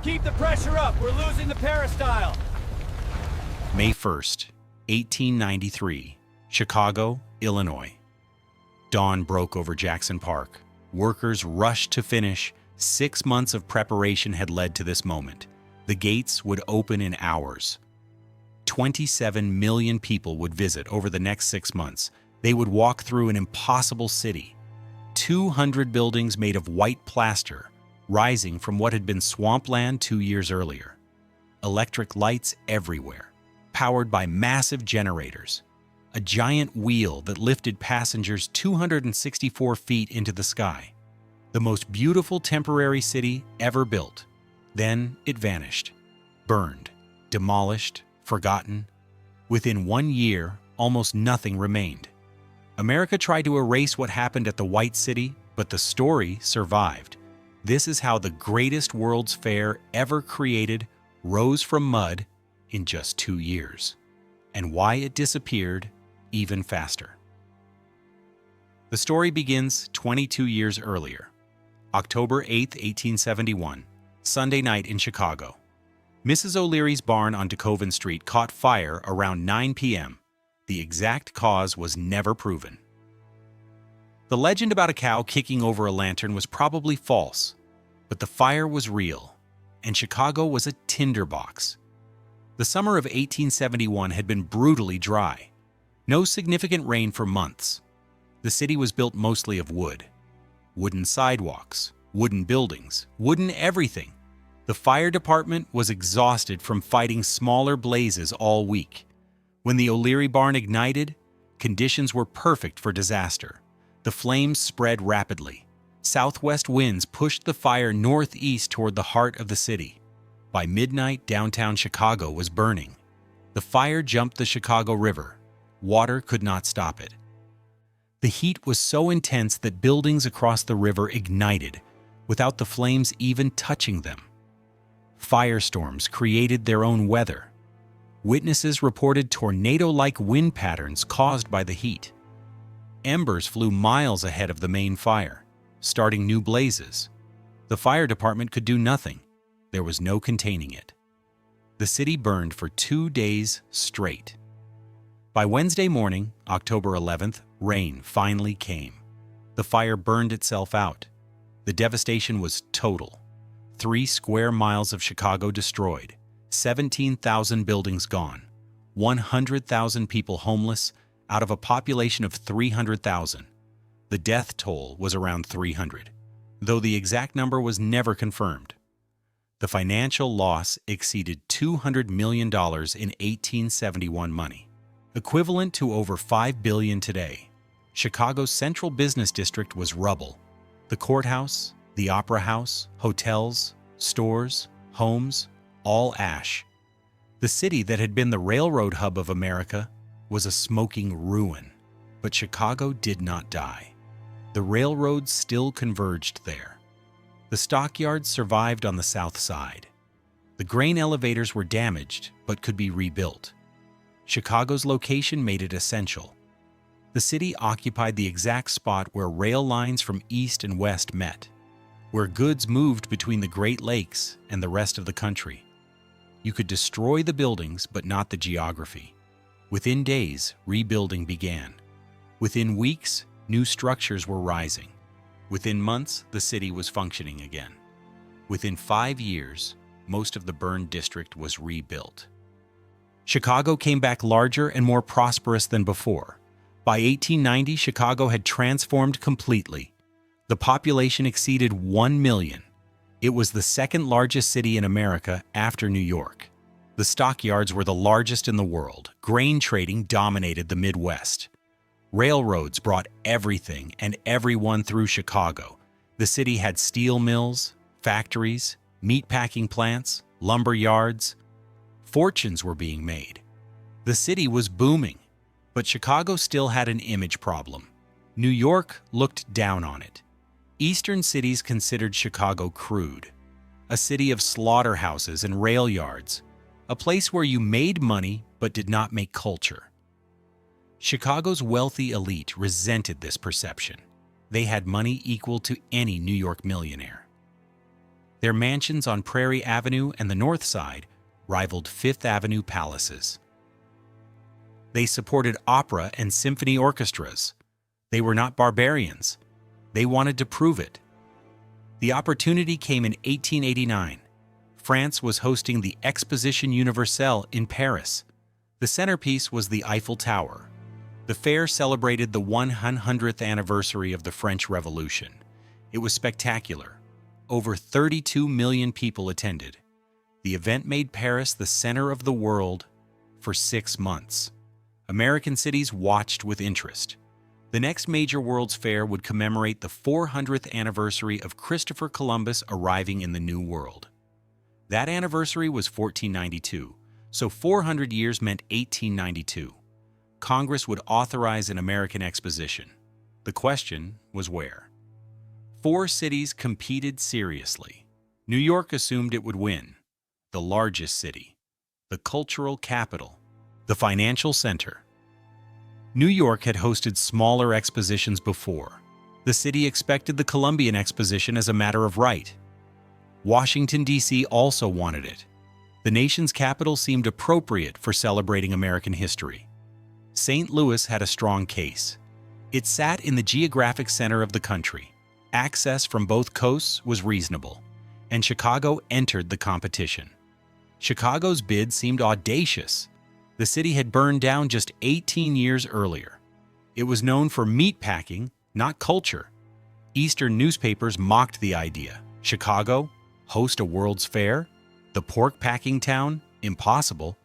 Keep the pressure up. We're losing the peristyle. May 1st, 1893, Chicago, Illinois. Dawn broke over Jackson Park. Workers rushed to finish. 6 months of preparation had led to this moment. The gates would open in hours. 27 million people would visit over the next 6 months. They would walk through an impossible city. 200 buildings made of white plaster, rising from what had been swampland 2 years earlier. Electric lights everywhere, powered by massive generators. A giant wheel that lifted passengers 264 feet into the sky. The most beautiful temporary city ever built. Then it vanished, burned, demolished, forgotten. Within 1 year, almost nothing remained. America tried to erase what happened at the White City, but the story survived. This is how the greatest World's Fair ever created rose from mud in just 2 years, and why it disappeared even faster. The story begins 22 years earlier, October 8, 1871, Sunday night in Chicago. Mrs. O'Leary's barn on DeKoven Street caught fire around 9 p.m. The exact cause was never proven. The legend about a cow kicking over a lantern was probably false, but the fire was real, and Chicago was a tinderbox. The summer of 1871 had been brutally dry. No significant rain for months. The city was built mostly of wood. Wooden sidewalks, wooden buildings, wooden everything. The fire department was exhausted from fighting smaller blazes all week. When the O'Leary barn ignited, conditions were perfect for disaster. The flames spread rapidly. Southwest winds pushed the fire northeast toward the heart of the city. By midnight, downtown Chicago was burning. The fire jumped the Chicago River. Water could not stop it. The heat was so intense that buildings across the river ignited, without the flames even touching them. Firestorms created their own weather. Witnesses reported tornado-like wind patterns caused by the heat. Embers flew miles ahead of the main fire, starting new blazes. The fire department could do nothing. There was no containing it. The city burned for 2 days straight. By Wednesday morning, October 11th, rain finally came. The fire burned itself out. The devastation was total. 3 square miles of Chicago destroyed, 17,000 buildings gone, 100,000 people homeless out of a population of 300,000. The death toll was around 300, though the exact number was never confirmed. The financial loss exceeded $200 million in 1871 money, equivalent to over $5 billion today. Chicago's central business district was rubble. The courthouse, the opera house, hotels, stores, homes, all ash. The city that had been the railroad hub of America was a smoking ruin. But Chicago did not die. The railroads still converged there. The stockyards survived on the south side. The grain elevators were damaged but could be rebuilt. Chicago's location made it essential. The city occupied the exact spot where rail lines from east and west met, where goods moved between the Great Lakes and the rest of the country. You could destroy the buildings, but not the geography. Within days, rebuilding began. Within weeks, new structures were rising. Within months, the city was functioning again. Within 5 years, most of the burned district was rebuilt. Chicago came back larger and more prosperous than before. By 1890, Chicago had transformed completely. The population exceeded 1 million. It was the second largest city in America after New York. The stockyards were the largest in the world. Grain trading dominated the Midwest. Railroads brought everything and everyone through Chicago. The city had steel mills, factories, meatpacking plants, lumber yards. Fortunes were being made. The city was booming, but Chicago still had an image problem. New York looked down on it. Eastern cities considered Chicago crude, a city of slaughterhouses and rail yards, a place where you made money but did not make culture. Chicago's wealthy elite resented this perception. They had money equal to any New York millionaire. Their mansions on Prairie Avenue and the North Side rivaled Fifth Avenue palaces. They supported opera and symphony orchestras. They were not barbarians. They wanted to prove it. The opportunity came in 1889. France was hosting the Exposition Universelle in Paris. The centerpiece was the Eiffel Tower. The fair celebrated the 100th anniversary of the French Revolution. It was spectacular. Over 32 million people attended. The event made Paris the center of the world for 6 months. American cities watched with interest. The next major World's Fair would commemorate the 400th anniversary of Christopher Columbus arriving in the New World. That anniversary was 1492, so 400 years meant 1892. Congress would authorize an American exposition. The question was where. 4 cities competed seriously. New York assumed it would win. The largest city, the cultural capital, the financial center. New York had hosted smaller expositions before. The city expected the Columbian Exposition as a matter of right. Washington, D.C. also wanted it. The nation's capital seemed appropriate for celebrating American history. St. Louis had a strong case. It sat in the geographic center of the country. Access from both coasts was reasonable, and Chicago entered the competition. Chicago's bid seemed audacious. The city had burned down just 18 years earlier. It was known for meatpacking, not culture. Eastern newspapers mocked the idea. Chicago? Host a World's Fair? The pork-packing town? Impossible.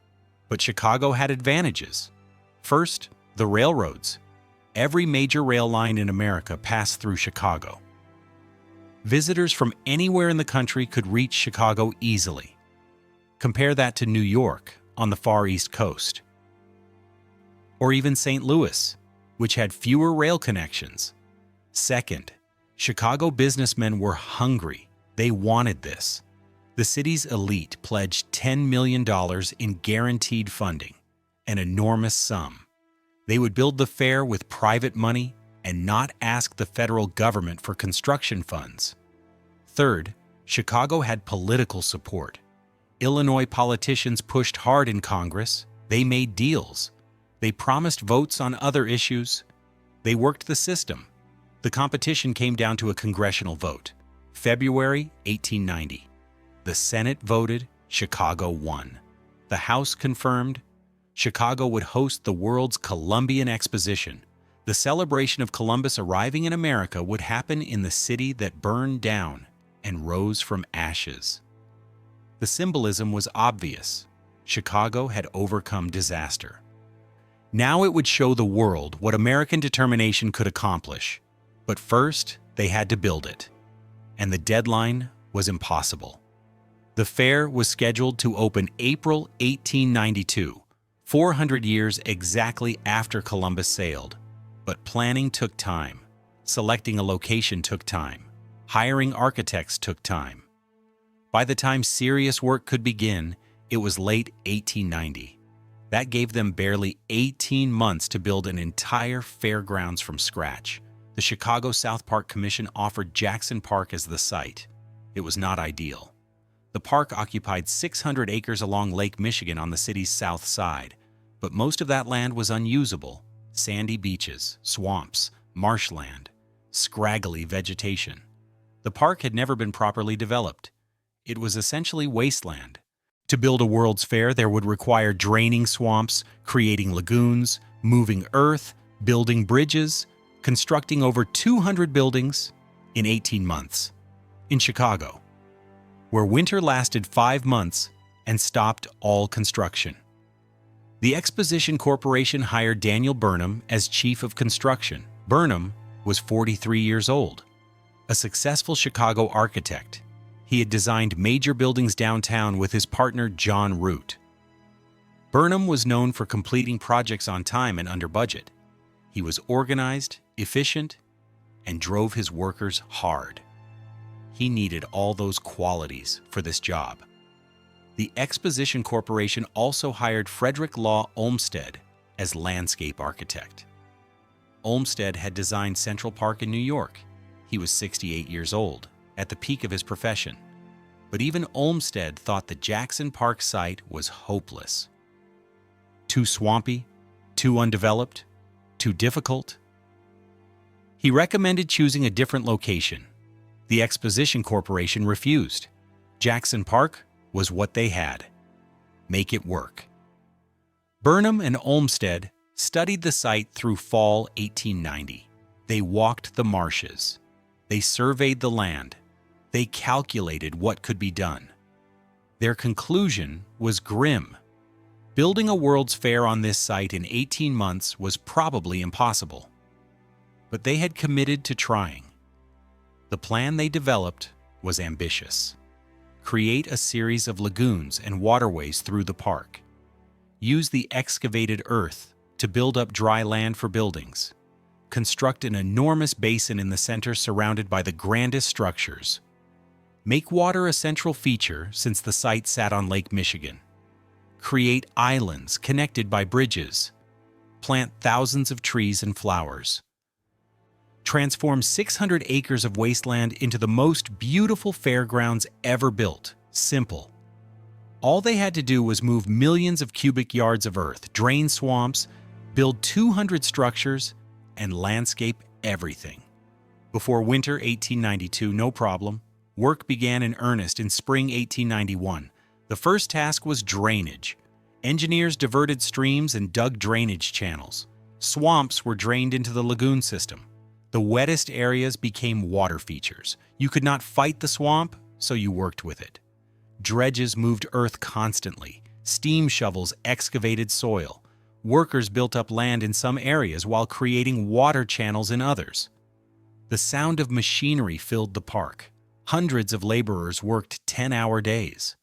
But Chicago had advantages. First, the railroads. Every major rail line in America passed through Chicago. Visitors from anywhere in the country could reach Chicago easily. Compare that to New York on the far East Coast. Or even St. Louis, which had fewer rail connections. Second, Chicago businessmen were hungry. They wanted this. The city's elite pledged $10 million in guaranteed funding, an enormous sum. They would build the fair with private money and not ask the federal government for construction funds. Third, Chicago had political support. Illinois politicians pushed hard in Congress. They made deals. They promised votes on other issues. They worked the system. The competition came down to a congressional vote. February 1890. The Senate voted, Chicago won. The House confirmed Chicago would host the world's Columbian Exposition. The celebration of Columbus arriving in America would happen in the city that burned down and rose from ashes. The symbolism was obvious. Chicago had overcome disaster. Now it would show the world what American determination could accomplish. But first, they had to build it. And the deadline was impossible. The fair was scheduled to open April 1892, 400 years exactly after Columbus sailed. But planning took time. Selecting a location took time. Hiring architects took time. By the time serious work could begin, it was late 1890. That gave them barely 18 months to build an entire fairgrounds from scratch. The Chicago South Park Commission offered Jackson Park as the site. It was not ideal. The park occupied 600 acres along Lake Michigan on the city's south side, but most of that land was unusable. Sandy beaches, swamps, marshland, scraggly vegetation. The park had never been properly developed. It was essentially wasteland. To build a World's Fair, there would require draining swamps, creating lagoons, moving earth, building bridges, constructing over 200 buildings in 18 months. In Chicago, where winter lasted 5 months and stopped all construction. The Exposition Corporation hired Daniel Burnham as chief of construction. Burnham was 43 years old, a successful Chicago architect. He had designed major buildings downtown with his partner John Root. Burnham was known for completing projects on time and under budget. He was organized, efficient, and drove his workers hard. He needed all those qualities for this job. The Exposition Corporation also hired Frederick Law Olmsted as landscape architect. Olmsted had designed Central Park in New York. He was 68 years old, at the peak of his profession. but even Olmsted thought the Jackson Park site was hopeless. Too swampy, too undeveloped, too difficult. He recommended choosing a different location. The Exposition Corporation refused. Jackson Park was what they had. Make it work. Burnham and Olmsted studied the site through fall 1890. They walked the marshes. They surveyed the land. They calculated what could be done. Their conclusion was grim. Building a World's Fair on this site in 18 months was probably impossible. But they had committed to trying. The plan they developed was ambitious. Create a series of lagoons and waterways through the park. Use the excavated earth to build up dry land for buildings. Construct an enormous basin in the center surrounded by the grandest structures. Make water a central feature since the site sat on Lake Michigan. Create islands connected by bridges. Plant thousands of trees and flowers. Transform 600 acres of wasteland into the most beautiful fairgrounds ever built. Simple. All they had to do was move millions of cubic yards of earth, drain swamps, build 200 structures, and landscape everything. Before winter 1892, no problem. Work began in earnest in spring 1891. The first task was drainage. Engineers diverted streams and dug drainage channels. Swamps were drained into the lagoon system. The wettest areas became water features. You could not fight the swamp, so you worked with it. Dredges moved earth constantly. Steam shovels excavated soil. Workers built up land in some areas while creating water channels in others. The sound of machinery filled the park. Hundreds of laborers worked 10-hour days.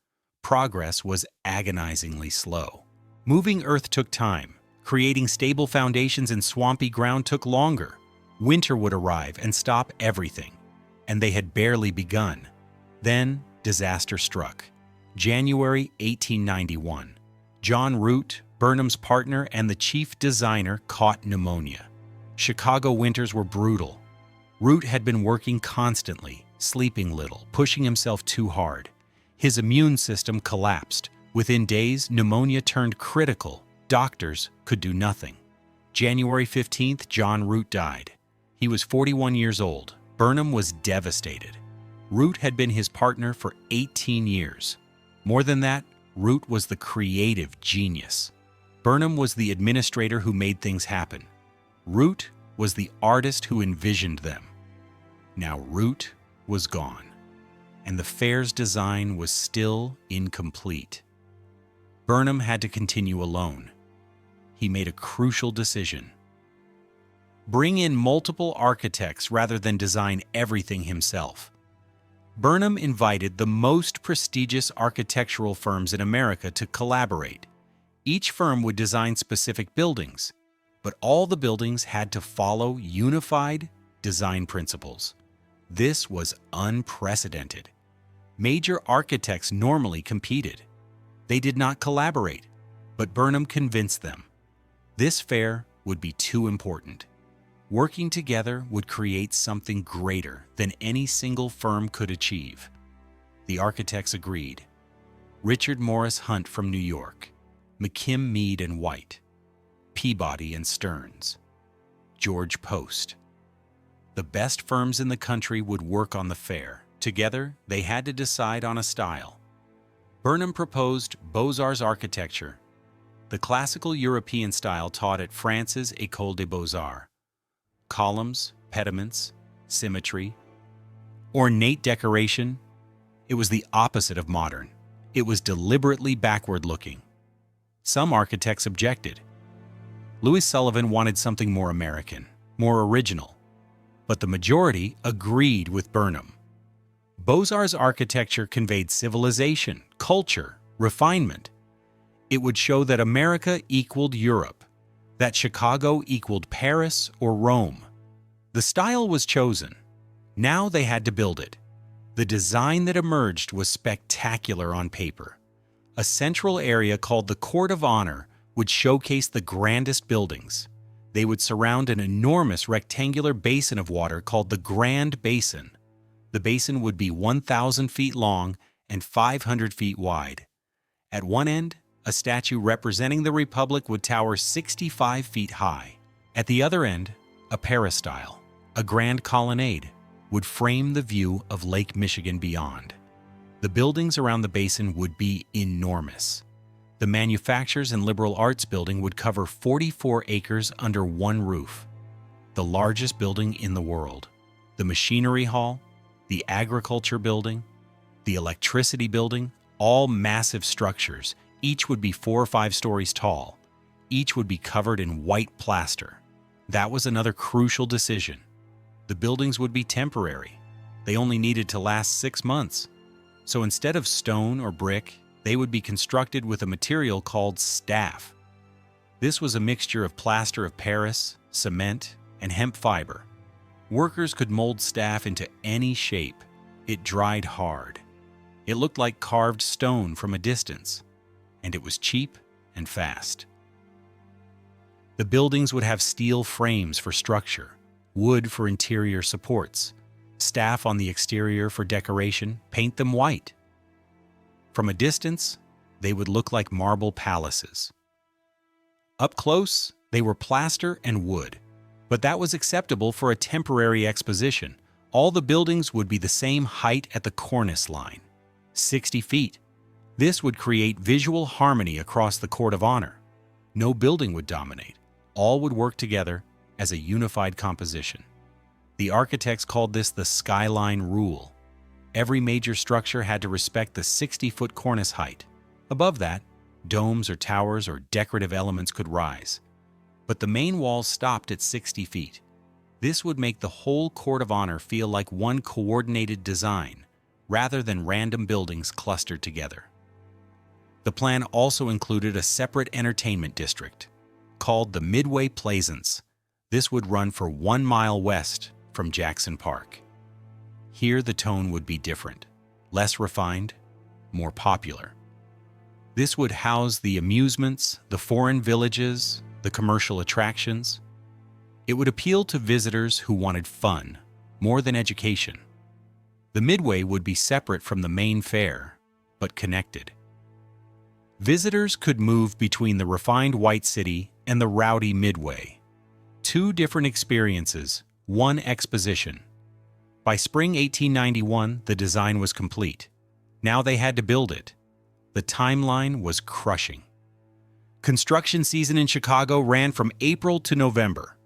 Progress was agonizingly slow. Moving earth took time. Creating stable foundations in swampy ground took longer. Winter would arrive and stop everything. And they had barely begun. Then, disaster struck. January 1891. John Root, Burnham's partner and the chief designer, caught pneumonia. Chicago winters were brutal. Root had been working constantly, sleeping little, pushing himself too hard. His immune system collapsed. Within days, pneumonia turned critical. Doctors could do nothing. January 15th, John Root died. He was 41 years old. Burnham was devastated. Root had been his partner for 18 years. More than that, Root was the creative genius. Burnham was the administrator who made things happen. Root was the artist who envisioned them. Now Root was gone, and the fair's design was still incomplete. Burnham had to continue alone. He made a crucial decision. Bring in multiple architects rather than design everything himself. Burnham invited the most prestigious architectural firms in America to collaborate. Each firm would design specific buildings, but all the buildings had to follow unified design principles. This was unprecedented. Major architects normally competed. They did not collaborate, but Burnham convinced them. This fair would be too important. Working together would create something greater than any single firm could achieve. The architects agreed. Richard Morris Hunt from New York, McKim, Mead and White, Peabody and Stearns, George Post. The best firms in the country would work on the fair. Together, they had to decide on a style. Burnham proposed Beaux-Arts architecture, the classical European style taught at France's École des Beaux-Arts. Columns, pediments, symmetry, ornate decoration. It was the opposite of modern. It was deliberately backward-looking. Some architects objected. Louis Sullivan wanted something more American, more original. But the majority agreed with Burnham. Beaux-Arts architecture conveyed civilization, culture, refinement. It would show that America equaled Europe, that Chicago equaled Paris or Rome. The style was chosen. Now they had to build it. The design that emerged was spectacular on paper. A central area called the Court of Honor would showcase the grandest buildings. They would surround an enormous rectangular basin of water called the Grand Basin. The basin would be 1,000 feet long and 500 feet wide. At one end, a statue representing the Republic would tower 65 feet high. At the other end, a peristyle, a grand colonnade, would frame the view of Lake Michigan beyond. The buildings around the basin would be enormous. The Manufactures and Liberal Arts Building would cover 44 acres under one roof, the largest building in the world. The Machinery Hall, the Agriculture Building, the Electricity Building, all massive structures. Each would be 4 or 5 stories tall. Each would be covered in white plaster. That was another crucial decision. The buildings would be temporary. They only needed to last 6 months. So instead of stone or brick, they would be constructed with a material called staff. This was a mixture of plaster of Paris, cement, and hemp fiber. Workers could mold staff into any shape. It dried hard. It looked like carved stone from a distance, and it was cheap and fast. The buildings would have steel frames for structure, wood for interior supports, staff on the exterior for decoration, paint them white. From a distance, they would look like marble palaces. Up close, they were plaster and wood, but that was acceptable for a temporary exposition. All the buildings would be the same height at the cornice line, 60 feet. This would create visual harmony across the Court of Honor. No building would dominate. All would work together as a unified composition. The architects called this the skyline rule. Every major structure had to respect the 60-foot cornice height. Above that, domes or towers or decorative elements could rise. But the main walls stopped at 60 feet. This would make the whole Court of Honor feel like one coordinated design, rather than random buildings clustered together. The plan also included a separate entertainment district, called the Midway Plaisance. This would run for 1 mile west from Jackson Park. Here the tone would be different, less refined, more popular. This would house the amusements, the foreign villages, the commercial attractions. It would appeal to visitors who wanted fun, more than education. The Midway would be separate from the main fair, but connected. Visitors could move between the refined White City and the rowdy Midway. 2 different experiences, 1 exposition. By spring 1891, the design was complete. Now they had to build it. The timeline was crushing. Construction season in Chicago ran from April to November.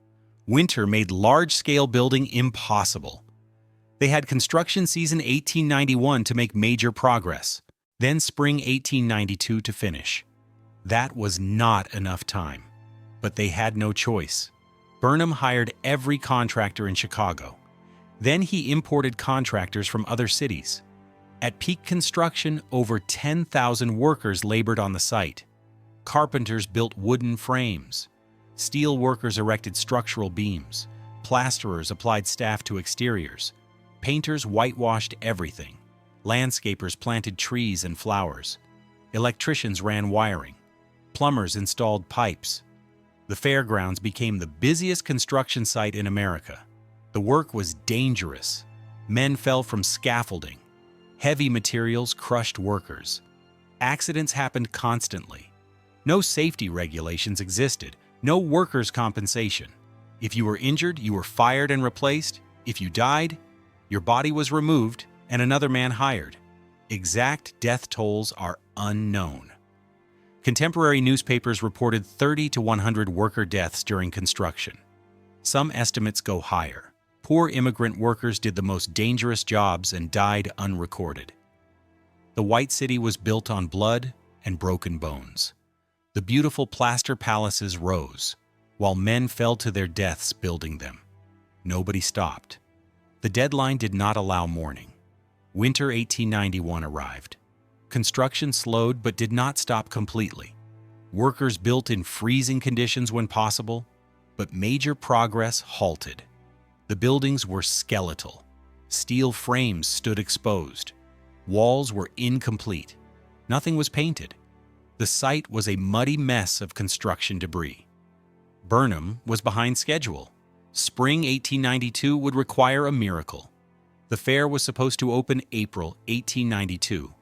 Winter made large-scale building impossible. They had construction season 1891 to make major progress, then spring 1892 to finish. That was not enough time, but they had no choice. Burnham hired every contractor in Chicago. Then he imported contractors from other cities. At peak construction, over 10,000 workers labored on the site. Carpenters built wooden frames. Steel workers erected structural beams. Plasterers applied staff to exteriors. Painters whitewashed everything. Landscapers planted trees and flowers. Electricians ran wiring. Plumbers installed pipes. The fairgrounds became the busiest construction site in America. The work was dangerous. Men fell from scaffolding. Heavy materials crushed workers. Accidents happened constantly. No safety regulations existed. No workers' compensation. If you were injured, you were fired and replaced. If you died, your body was removed and another man hired. Exact death tolls are unknown. Contemporary newspapers reported 30 to 100 worker deaths during construction. Some estimates go higher. Poor immigrant workers did the most dangerous jobs and died unrecorded. The White City was built on blood and broken bones. The beautiful plaster palaces rose, while men fell to their deaths building them. Nobody stopped. The deadline did not allow mourning. Winter 1891 arrived. Construction slowed but did not stop completely. Workers built in freezing conditions when possible, but major progress halted. The buildings were skeletal. Steel frames stood exposed. Walls were incomplete. Nothing was painted. The site was a muddy mess of construction debris. Burnham was behind schedule. Spring 1892 would require a miracle. The fair was supposed to open April 1892,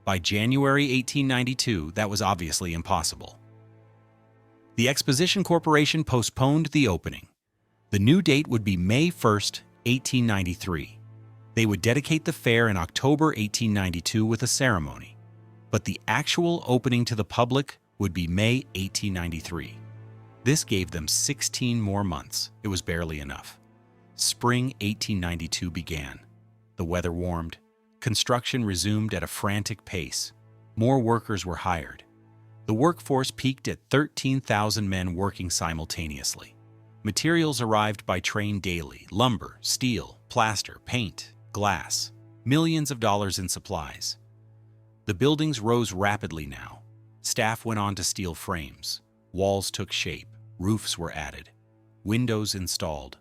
By January 1892, that was obviously impossible. The Exposition Corporation postponed the opening. The new date would be May 1st, 1893. They would dedicate the fair in October 1892 with a ceremony, but the actual opening to the public would be May 1893. This gave them 16 more months. It was barely enough. Spring 1892 began. The weather warmed. Construction resumed at a frantic pace. More workers were hired. The workforce peaked at 13,000 men working simultaneously. Materials arrived by train daily: lumber, steel, plaster, paint, glass, millions of dollars in supplies. The buildings rose rapidly now. Staff went on to steel frames. Walls took shape. Roofs were added. Windows installed.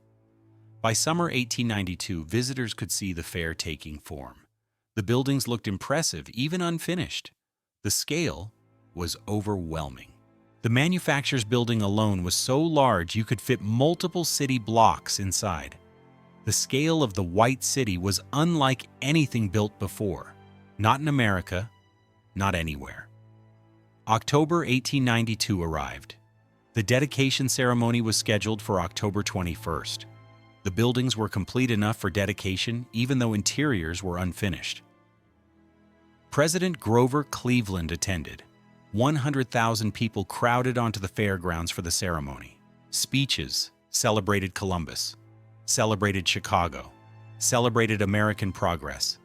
By summer 1892, visitors could see the fair taking form. The buildings looked impressive, even unfinished. The scale was overwhelming. The manufacturer's building alone was so large you could fit multiple city blocks inside. The scale of the White City was unlike anything built before. Not in America, not anywhere. October 1892 arrived. The dedication ceremony was scheduled for October 21st. The buildings were complete enough for dedication, even though interiors were unfinished. President Grover Cleveland attended. 100,000 people crowded onto the fairgrounds for the ceremony. Speeches celebrated Columbus, celebrated Chicago, celebrated American progress.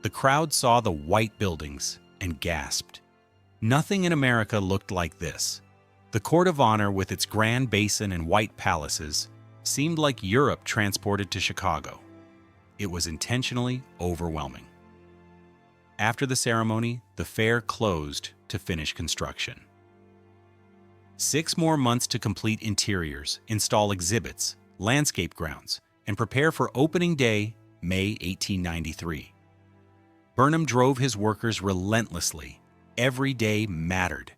The crowd saw the white buildings and gasped. Nothing in America looked like this. The Court of Honor, with its grand basin and white palaces, seemed like Europe transported to Chicago. It was intentionally overwhelming. After the ceremony, the fair closed to finish construction. 6 more months to complete interiors, install exhibits, landscape grounds, and prepare for opening day, May 1893. Burnham drove his workers relentlessly. Every day mattered.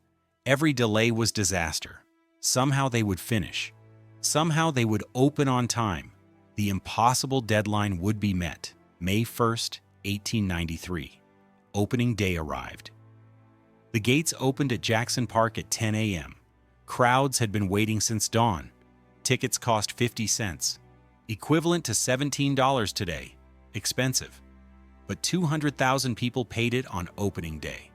Every delay was disaster. Somehow they would finish. Somehow they would open on time. The impossible deadline would be met. May 1st, 1893. Opening day arrived. The gates opened at Jackson Park at 10 a.m. Crowds had been waiting since dawn. Tickets cost 50 cents, equivalent to $17 today. Expensive. But 200,000 people paid it on opening day.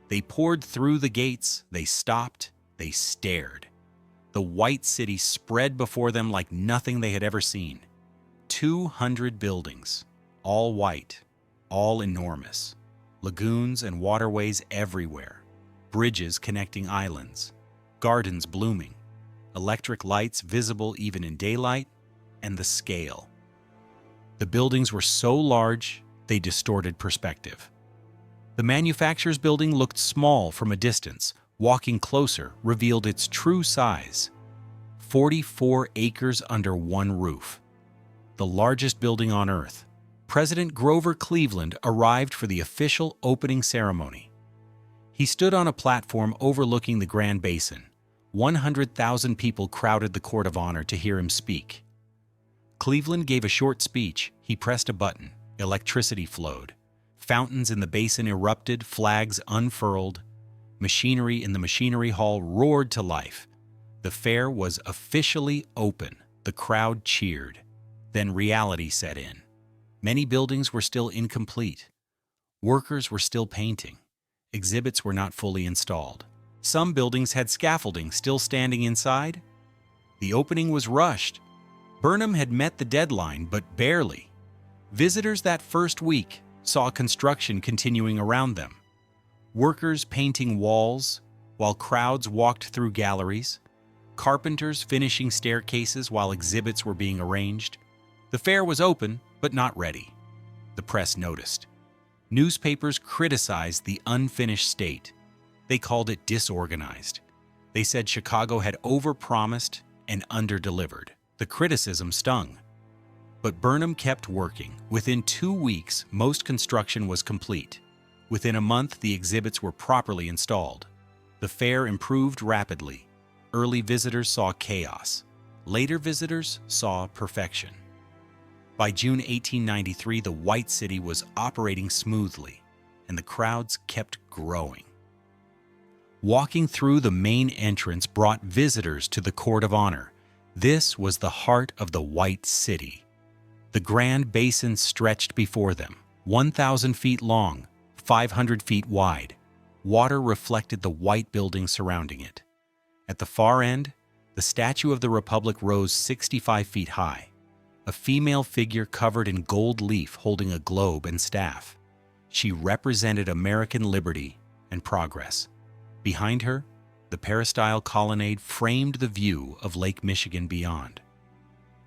They poured through the gates, they stopped, they stared. The White City spread before them like nothing they had ever seen. 200 buildings, all white, all enormous. Lagoons and waterways everywhere. Bridges connecting islands. Gardens blooming. Electric lights visible even in daylight. And the scale. The buildings were so large, they distorted perspective. The manufacturer's building looked small from a distance. Walking closer revealed its true size. 44 acres under one roof. The largest building on Earth. President Grover Cleveland arrived for the official opening ceremony. He stood on a platform overlooking the Grand Basin. 100,000 people crowded the Court of Honor to hear him speak. Cleveland gave a short speech. He pressed a button. Electricity flowed. Fountains in the basin erupted, flags unfurled. Machinery in the machinery hall roared to life. The fair was officially open. The crowd cheered. Then reality set in. Many buildings were still incomplete. Workers were still painting. Exhibits were not fully installed. Some buildings had scaffolding still standing inside. The opening was rushed. Burnham had met the deadline, but barely. Visitors that first week saw construction continuing around them. Workers painting walls while crowds walked through galleries. Carpenters finishing staircases while exhibits were being arranged. The fair was open, but not ready. The press noticed. Newspapers criticized the unfinished state. They called it disorganized. They said Chicago had overpromised and underdelivered. The criticism stung. But Burnham kept working. Within 2 weeks, most construction was complete. Within a month, the exhibits were properly installed. The fair improved rapidly. Early visitors saw chaos. Later visitors saw perfection. By June 1893, the White City was operating smoothly, and the crowds kept growing. Walking through the main entrance brought visitors to the Court of Honor. This was the heart of the White City. The Grand Basin stretched before them, 1,000 feet long, 500 feet wide. Water reflected the white building surrounding it. At the far end, the Statue of the Republic rose 65 feet high, a female figure covered in gold leaf holding a globe and staff. She represented American liberty and progress. Behind her, the peristyle colonnade framed the view of Lake Michigan beyond.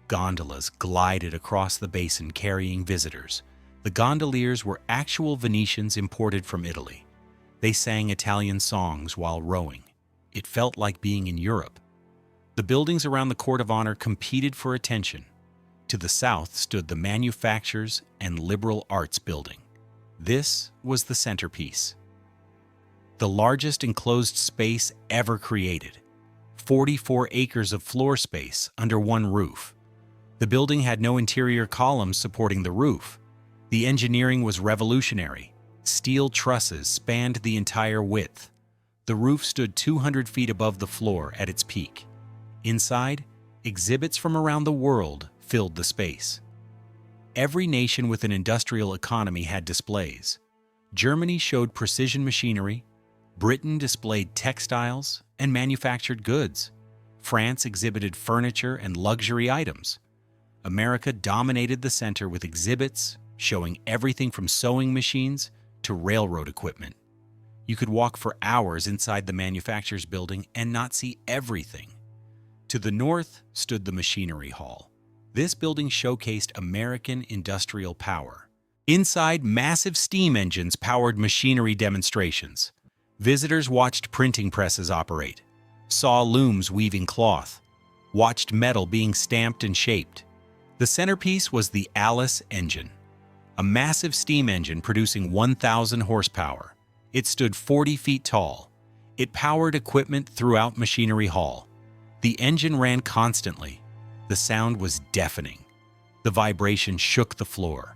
Gondolas glided across the basin carrying visitors. The gondoliers were actual Venetians imported from Italy. They sang Italian songs while rowing. It felt like being in Europe. The buildings around the Court of Honor competed for attention. To the south stood the Manufactures and Liberal Arts Building. This was the centerpiece. The largest enclosed space ever created, 44 acres of floor space under one roof. The building had no interior columns supporting the roof. The engineering was revolutionary. Steel trusses spanned the entire width. The roof stood 200 feet above the floor at its peak. Inside, exhibits from around the world filled the space. Every nation with an industrial economy had displays. Germany showed precision machinery. Britain displayed textiles and manufactured goods. France exhibited furniture and luxury items. America dominated the center with exhibits showing everything from sewing machines to railroad equipment. You could walk for hours inside the Manufactures Building and not see everything. To the north stood the Machinery Hall. This building showcased American industrial power. Inside, massive steam engines powered machinery demonstrations. Visitors watched printing presses operate, saw looms weaving cloth, watched metal being stamped and shaped. The centerpiece was the Alice engine, a massive steam engine producing 1,000 horsepower. It stood 40 feet tall. It powered equipment throughout Machinery Hall. The engine ran constantly. The sound was deafening. The vibration shook the floor.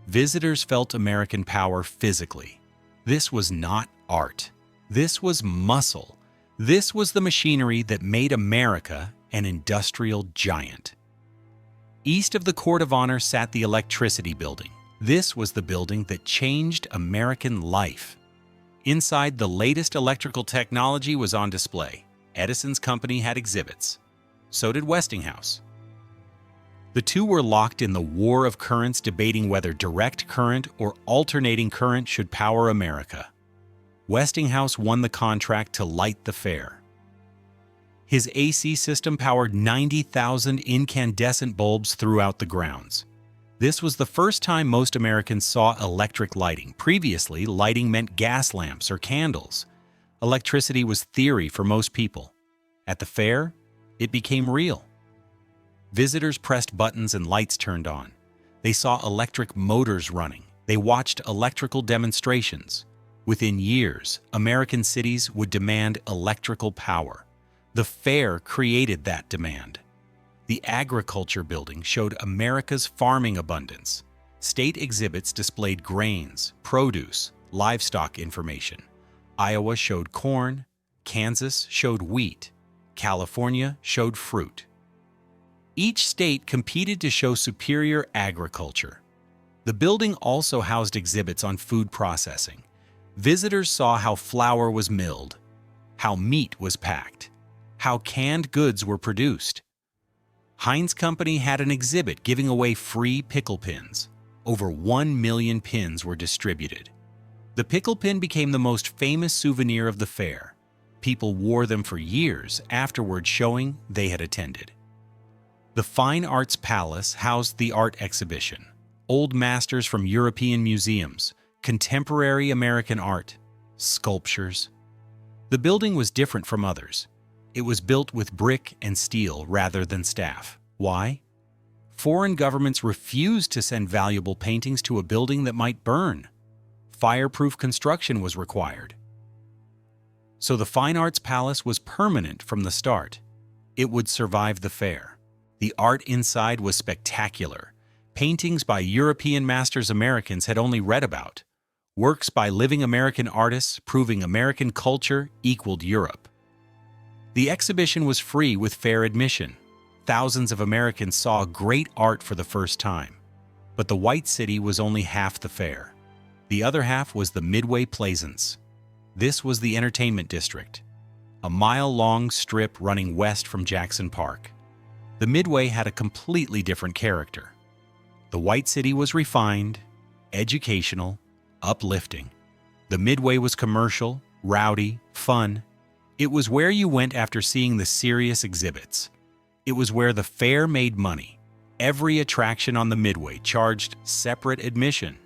Visitors felt American power physically. This was not art. This was muscle. This was the machinery that made America an industrial giant. East of the Court of Honor sat the Electricity Building. This was the building that changed American life. Inside, the latest electrical technology was on display. Edison's company had exhibits. So did Westinghouse. The two were locked in the war of currents, debating whether direct current or alternating current should power America. Westinghouse won the contract to light the fair. His AC system powered 90,000 incandescent bulbs throughout the grounds. This was the first time most Americans saw electric lighting. Previously, lighting meant gas lamps or candles. Electricity was theory for most people. At the fair, it became real. Visitors pressed buttons and lights turned on. They saw electric motors running. They watched electrical demonstrations. Within years, American cities would demand electrical power. The fair created that demand. The Agriculture Building showed America's farming abundance. State exhibits displayed grains, produce, livestock information. Iowa showed corn, Kansas showed wheat, California showed fruit. Each state competed to show superior agriculture. The building also housed exhibits on food processing. Visitors saw how flour was milled, how meat was packed, how canned goods were produced. Heinz Company had an exhibit giving away free pickle pins. Over 1 million pins were distributed. The pickle pin became the most famous souvenir of the fair. People wore them for years afterward, showing they had attended. The Fine Arts Palace housed the art exhibition. Old masters from European museums, contemporary American art, sculptures. The building was different from others. It was built with brick and steel rather than staff. Why? Foreign governments refused to send valuable paintings to a building that might burn. Fireproof construction was required. So the Fine Arts Palace was permanent from the start. It would survive the fair. The art inside was spectacular. Paintings by European masters Americans had only read about. Works by living American artists proving American culture equaled Europe. The exhibition was free with fair admission. Thousands of Americans saw great art for the first time. But the White City was only half the fair. The other half was the Midway Plaisance. This was the entertainment district, a mile-long strip running west from Jackson Park. The Midway had a completely different character. The White City was refined, educational, uplifting. The Midway was commercial, rowdy, fun. It was where you went after seeing the serious exhibits. It was where the fair made money. Every attraction on the Midway charged separate admission.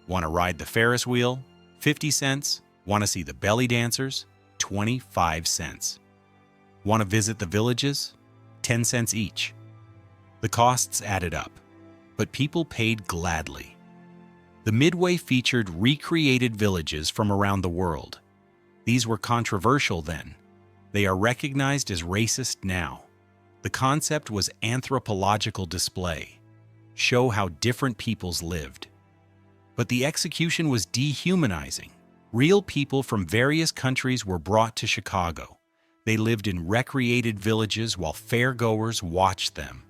Want to ride the Ferris wheel? 50 cents. Want to see the belly dancers? 25 cents. Want to visit the villages? 10 cents each. The costs added up, but people paid gladly. The Midway featured recreated villages from around the world. These were controversial then. They are recognized as racist now. The concept was anthropological display. Show how different peoples lived. But the execution was dehumanizing. Real people from various countries were brought to Chicago. They lived in recreated villages while fairgoers watched them.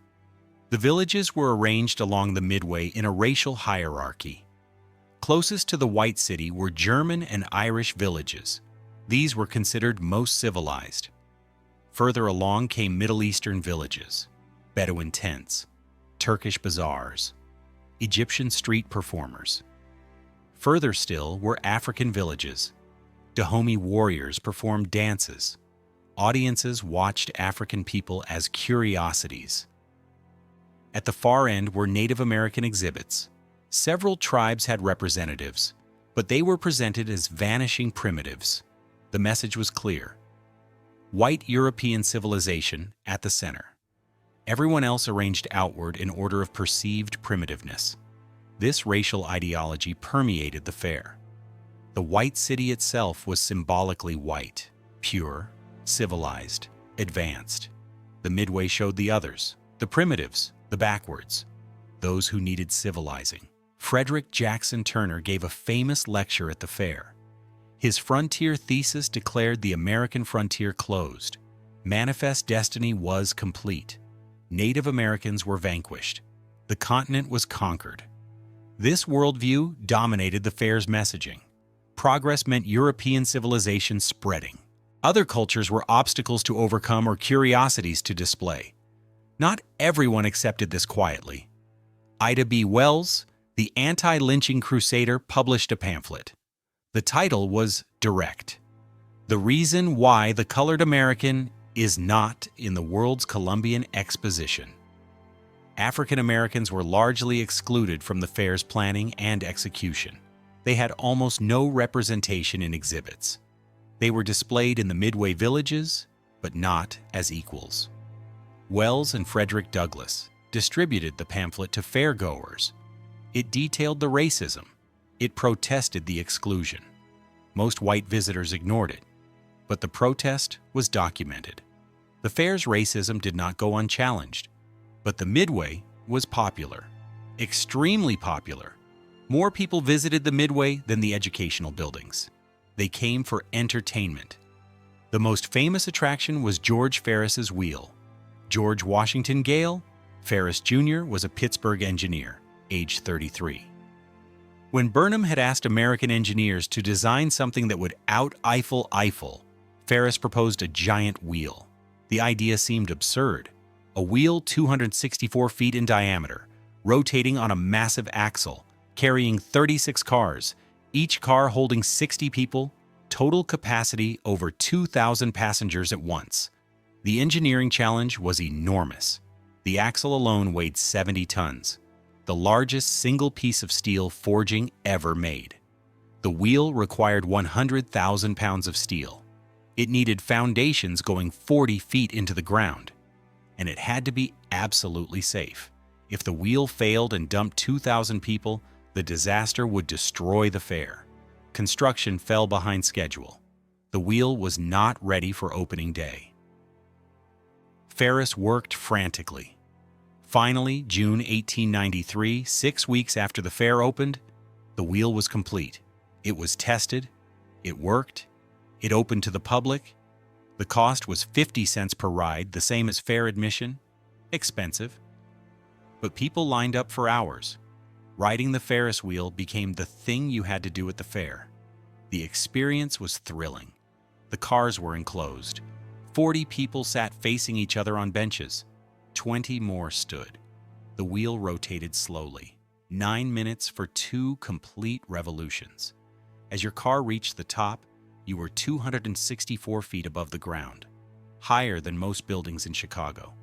The villages were arranged along the Midway in a racial hierarchy. Closest to the White City were German and Irish villages. These were considered most civilized. Further along came Middle Eastern villages, Bedouin tents, Turkish bazaars, Egyptian street performers. Further still were African villages. Dahomey warriors performed dances. Audiences watched African people as curiosities. At the far end were Native American exhibits. Several tribes had representatives, but they were presented as vanishing primitives. The message was clear. White European civilization at the center. Everyone else arranged outward in order of perceived primitiveness. This racial ideology permeated the fair. The White City itself was symbolically white, pure, civilized, advanced. The Midway showed the others, the primitives, the backwards, those who needed civilizing. Frederick Jackson Turner gave a famous lecture at the fair. His frontier thesis declared the American frontier closed. Manifest destiny was complete. Native Americans were vanquished. The continent was conquered. This worldview dominated the fair's messaging. Progress meant European civilization spreading. Other cultures were obstacles to overcome or curiosities to display. Not everyone accepted this quietly. Ida B. Wells, the anti-lynching crusader, published a pamphlet. The title was direct. The Reason Why the Colored American is Not in the World's Columbian Exposition. African Americans were largely excluded from the fair's planning and execution. They had almost no representation in exhibits. They were displayed in the Midway villages, but not as equals. Wells and Frederick Douglass distributed the pamphlet to fairgoers. It detailed the racism. It protested the exclusion. Most white visitors ignored it, but the protest was documented. The fair's racism did not go unchallenged, but the Midway was popular, extremely popular. More people visited the Midway than the educational buildings. They came for entertainment. The most famous attraction was George Ferris's wheel. George Washington Gale, Ferris Jr., was a Pittsburgh engineer, age 33. When Burnham had asked American engineers to design something that would out-Eiffel Eiffel, Ferris proposed a giant wheel. The idea seemed absurd. A wheel 264 feet in diameter, rotating on a massive axle, carrying 36 cars, each car holding 60 people, total capacity over 2,000 passengers at once. The engineering challenge was enormous. The axle alone weighed 70 tons. The largest single piece of steel forging ever made. The wheel required 100,000 pounds of steel. It needed foundations going 40 feet into the ground. And it had to be absolutely safe. If the wheel failed and dumped 2,000 people, the disaster would destroy the fair. Construction fell behind schedule. The wheel was not ready for opening day. Ferris worked frantically. Finally, June 1893, 6 weeks after the fair opened, the wheel was complete. It was tested, it worked, it opened to the public. The cost was 50 cents per ride, the same as fair admission. Expensive. But people lined up for hours. Riding the Ferris wheel became the thing you had to do at the fair. The experience was thrilling. The cars were enclosed. 40 people sat facing each other on benches. 20 more stood. The wheel rotated slowly. 9 minutes for 2 complete revolutions. As your car reached the top, you were 264 feet above the ground, higher than most buildings in Chicago.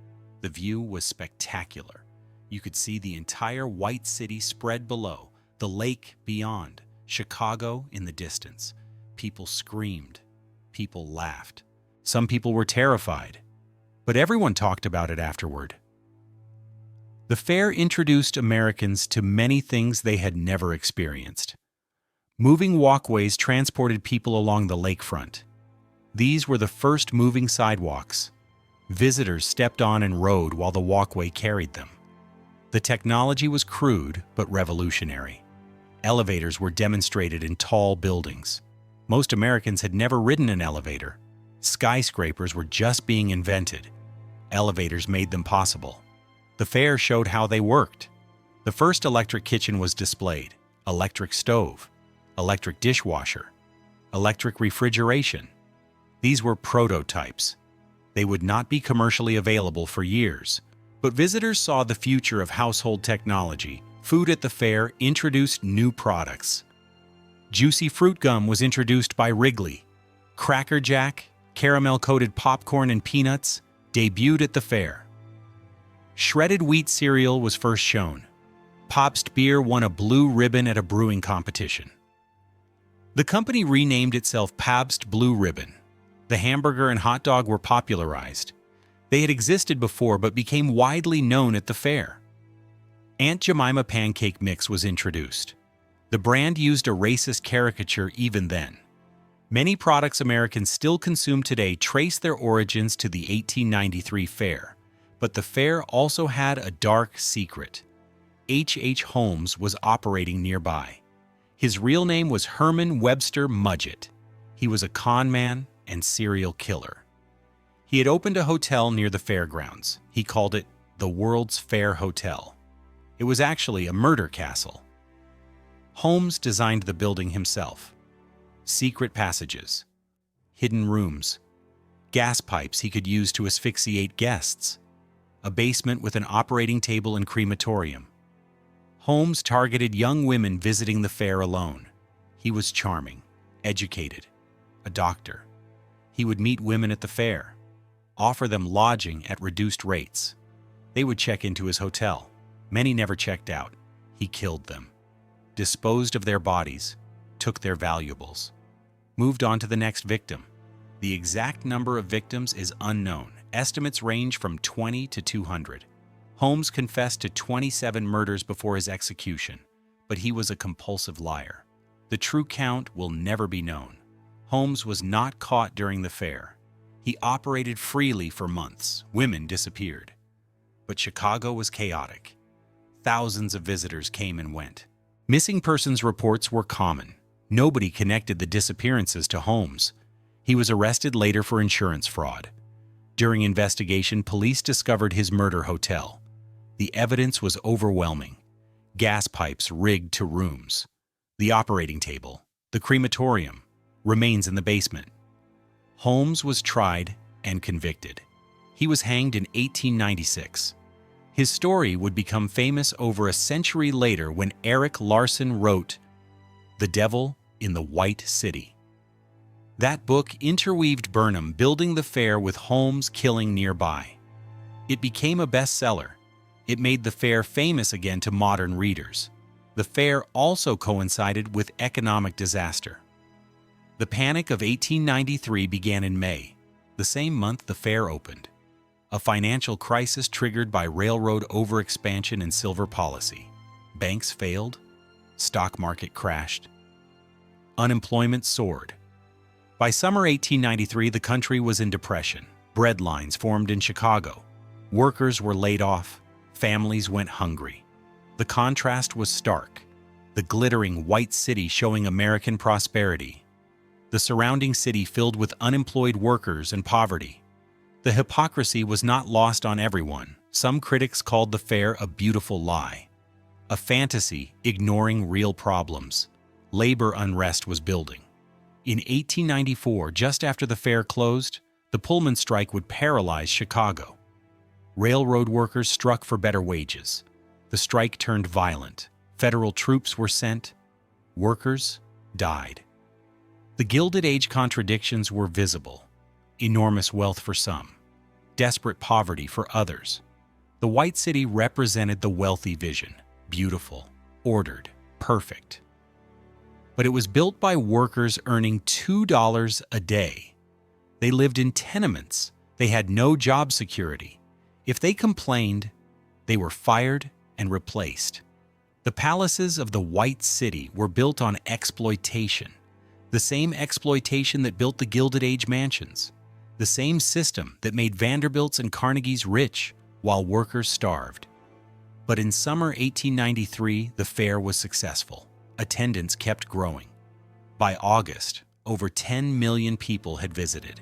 The view was spectacular. You could see the entire White City spread below, the lake beyond, Chicago in the distance. People screamed. People laughed. Some people were terrified, but everyone talked about it afterward. The fair introduced Americans to many things they had never experienced. Moving walkways transported people along the lakefront. These were the first moving sidewalks. Visitors stepped on and rode while the walkway carried them. The technology was crude but revolutionary. Elevators were demonstrated in tall buildings. Most Americans had never ridden an elevator. Skyscrapers were just being invented. Elevators made them possible. The fair showed how they worked. The first electric kitchen was displayed, electric stove, electric dishwasher, electric refrigeration. These were prototypes. They would not be commercially available for years, but visitors saw the future of household technology. Food at the fair introduced new products. Juicy fruit gum was introduced by Wrigley. Cracker Jack, caramel-coated popcorn and peanuts debuted at the fair. Shredded wheat cereal was first shown. Pabst beer won a blue ribbon at a brewing competition. The company renamed itself Pabst Blue Ribbon. The hamburger and hot dog were popularized. They had existed before but became widely known at the fair. Aunt Jemima pancake mix was introduced. The brand used a racist caricature even then. Many products Americans still consume today trace their origins to the 1893 fair, but the fair also had a dark secret. H. Holmes was operating nearby. His real name was Herman Webster Mudgett. He was a con man and serial killer. He had opened a hotel near the fairgrounds. He called it the World's Fair Hotel. It was actually a murder castle. Holmes designed the building himself. Secret passages, hidden rooms, gas pipes he could use to asphyxiate guests, a basement with an operating table and crematorium. Holmes targeted young women visiting the fair alone. He was charming, educated, a doctor. He would meet women at the fair, offer them lodging at reduced rates. They would check into his hotel. Many never checked out. He killed them, disposed of their bodies, took their valuables, moved on to the next victim. The exact number of victims is unknown. Estimates range from 20 to 200. Holmes confessed to 27 murders before his execution, but he was a compulsive liar. The true count will never be known. Holmes was not caught during the fair. He operated freely for months. Women disappeared. But Chicago was chaotic. Thousands of visitors came and went. Missing persons reports were common. Nobody connected the disappearances to Holmes. He was arrested later for insurance fraud. During investigation, police discovered his murder hotel. The evidence was overwhelming. Gas pipes rigged to rooms. The operating table, the crematorium, remains in the basement. Holmes was tried and convicted. He was hanged in 1896. His story would become famous over a century later when Erik Larson wrote The Devil in the White City. That book interweaved Burnham building the fair with Holmes killing nearby. It became a bestseller. It made the fair famous again to modern readers. The fair also coincided with economic disaster. The Panic of 1893 began in May, the same month the fair opened. A financial crisis triggered by railroad overexpansion and silver policy. Banks failed. Stock market crashed. Unemployment soared. By summer 1893, the country was in depression. Bread lines formed in Chicago. Workers were laid off. Families went hungry. The contrast was stark. the glittering white city showing American prosperity, the surrounding city filled with unemployed workers and poverty. The hypocrisy was not lost on everyone. Some critics called the fair a beautiful lie, a fantasy ignoring real problems. Labor unrest was building. In 1894, just after the fair closed, the Pullman strike would paralyze Chicago. Railroad workers struck for better wages. The strike turned violent. Federal troops were sent. Workers died. The Gilded Age contradictions were visible. Enormous wealth for some, desperate poverty for others. The White City represented the wealthy vision, beautiful, ordered, perfect. But it was built by workers earning $2 a day. They lived in tenements. They had no job security. If they complained, they were fired and replaced. The palaces of the White City were built on exploitation, the same exploitation that built the Gilded Age mansions, the same system that made Vanderbilt's and Carnegie's rich while workers starved. But in summer 1893, the fair was successful. Attendance kept growing. By August, over 10 million people had visited.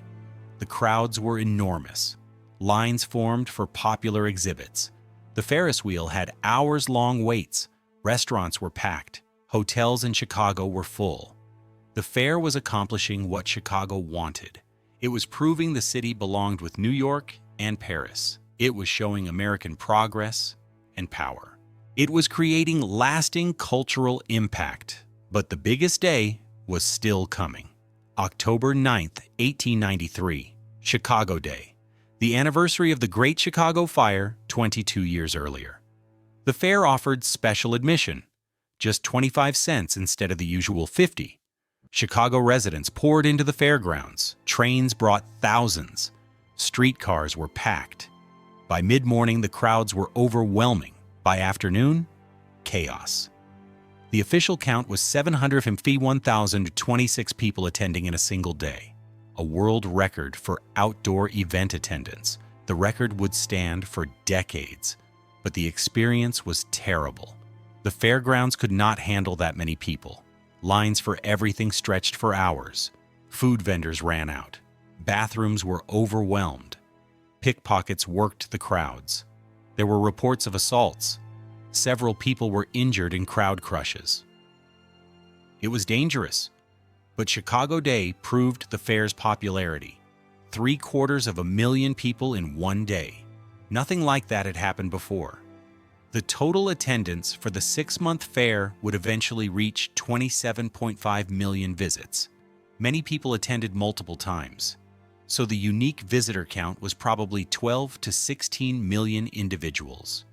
The crowds were enormous. Lines formed for popular exhibits. The Ferris wheel had hours-long waits. Restaurants were packed. Hotels in Chicago were full. The fair was accomplishing what Chicago wanted. It was proving the city belonged with New York and Paris. It was showing American progress and power. It was creating lasting cultural impact. But the biggest day was still coming. October 9th, 1893, Chicago Day, the anniversary of the Great Chicago Fire 22 years earlier. The fair offered special admission, just 25 cents instead of the usual 50. Chicago residents poured into the fairgrounds. Trains brought thousands. Streetcars were packed. By mid-morning, the crowds were overwhelming. By afternoon, chaos. The official count was 751,026 people attending in a single day, a world record for outdoor event attendance. The record would stand for decades, but the experience was terrible. The fairgrounds could not handle that many people. Lines for everything stretched for hours. Food vendors ran out. Bathrooms were overwhelmed. Pickpockets worked the crowds. There were reports of assaults. Several people were injured in crowd crushes. It was dangerous, but Chicago Day proved the fair's popularity. 750,000 people in one day. Nothing like that had happened before. The total attendance for the 6-month fair would eventually reach 27.5 million visits. Many people attended multiple times, so the unique visitor count was probably 12 to 16 million individuals.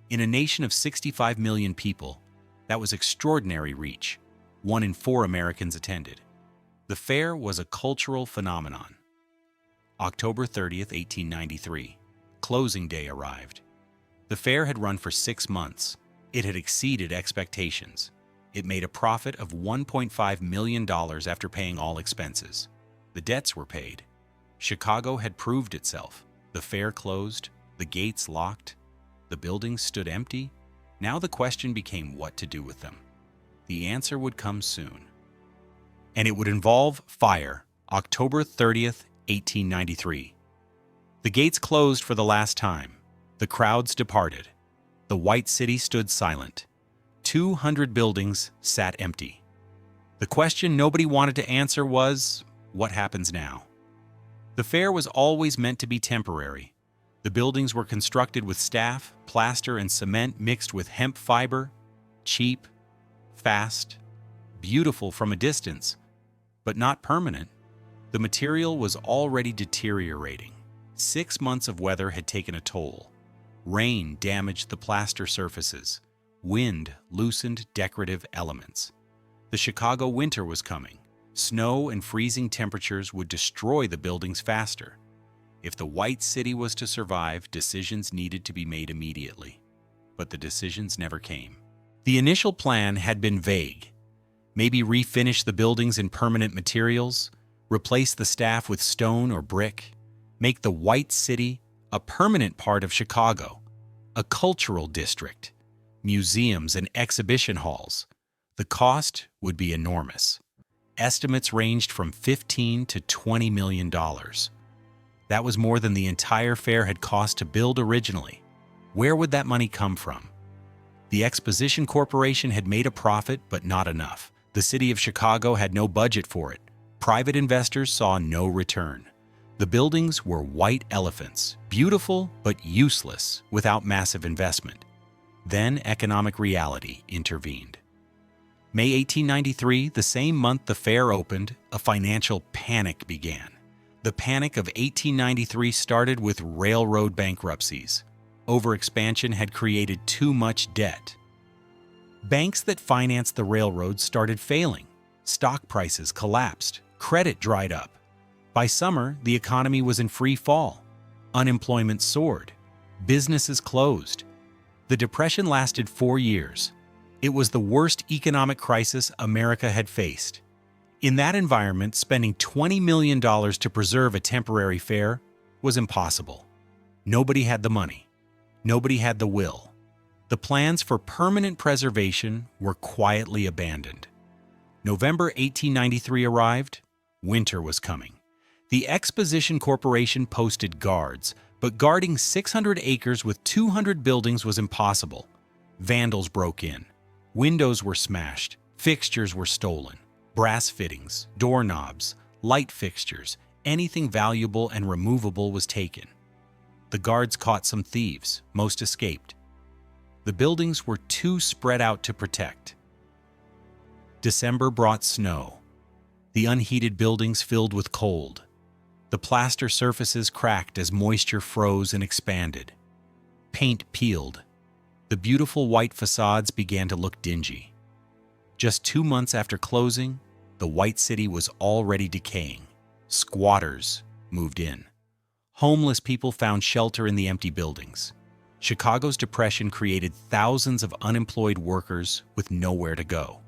In a nation of 65 million people, that was extraordinary reach. 1 in 4 Americans attended. The fair was a cultural phenomenon. October 30th, 1893. Closing day arrived. The fair had run for 6 months. It had exceeded expectations. It made a profit of $1.5 million after paying all expenses. The debts were paid. Chicago had proved itself. The fair closed, the gates locked, the buildings stood empty. Now the question became what to do with them. The answer would come soon. And it would involve fire, October 30th, 1893. The gates closed for the last time. The crowds departed. The White City stood silent. 200 buildings sat empty. The question nobody wanted to answer was, what happens now? The fair was always meant to be temporary. The buildings were constructed with staff, plaster, and cement mixed with hemp fiber, cheap, fast, beautiful from a distance, but not permanent. The material was already deteriorating. 6 months of weather had taken a toll. Rain damaged the plaster surfaces. Wind loosened decorative elements. The Chicago winter was coming. Snow and freezing temperatures would destroy the buildings faster. If the White City was to survive, decisions needed to be made immediately. But the decisions never came. The initial plan had been vague. Maybe refinish the buildings in permanent materials, replace the staff with stone or brick, make the White City a permanent part of Chicago, a cultural district, museums and exhibition halls. The cost would be enormous. Estimates ranged from $15 to $20 million. That was more than the entire fair had cost to build originally. Where would that money come from? The Exposition Corporation had made a profit, but not enough. The city of Chicago had no budget for it. Private investors saw no return. The buildings were white elephants, beautiful but useless without massive investment. Then economic reality intervened. May 1893, the same month the fair opened, a financial panic began. The Panic of 1893 started with railroad bankruptcies. Overexpansion had created too much debt. Banks that financed the railroads started failing. Stock prices collapsed. Credit dried up. By summer, the economy was in free fall. Unemployment soared. Businesses closed. The Depression lasted 4 years. It was the worst economic crisis America had faced. In that environment, spending $20 million to preserve a temporary fair was impossible. Nobody had the money. Nobody had the will. The plans for permanent preservation were quietly abandoned. November 1893 arrived. Winter was coming. The Exposition Corporation posted guards, but guarding 600 acres with 200 buildings was impossible. Vandals broke in. Windows were smashed. Fixtures were stolen. Brass fittings, doorknobs, light fixtures, anything valuable and removable was taken. The guards caught some thieves. Most escaped. The buildings were too spread out to protect. December brought snow. The unheated buildings filled with cold. The plaster surfaces cracked as moisture froze and expanded. Paint peeled. The beautiful white facades began to look dingy. Just 2 months after closing, the White City was already decaying. Squatters moved in. Homeless people found shelter in the empty buildings. Chicago's depression created thousands of unemployed workers with nowhere to go.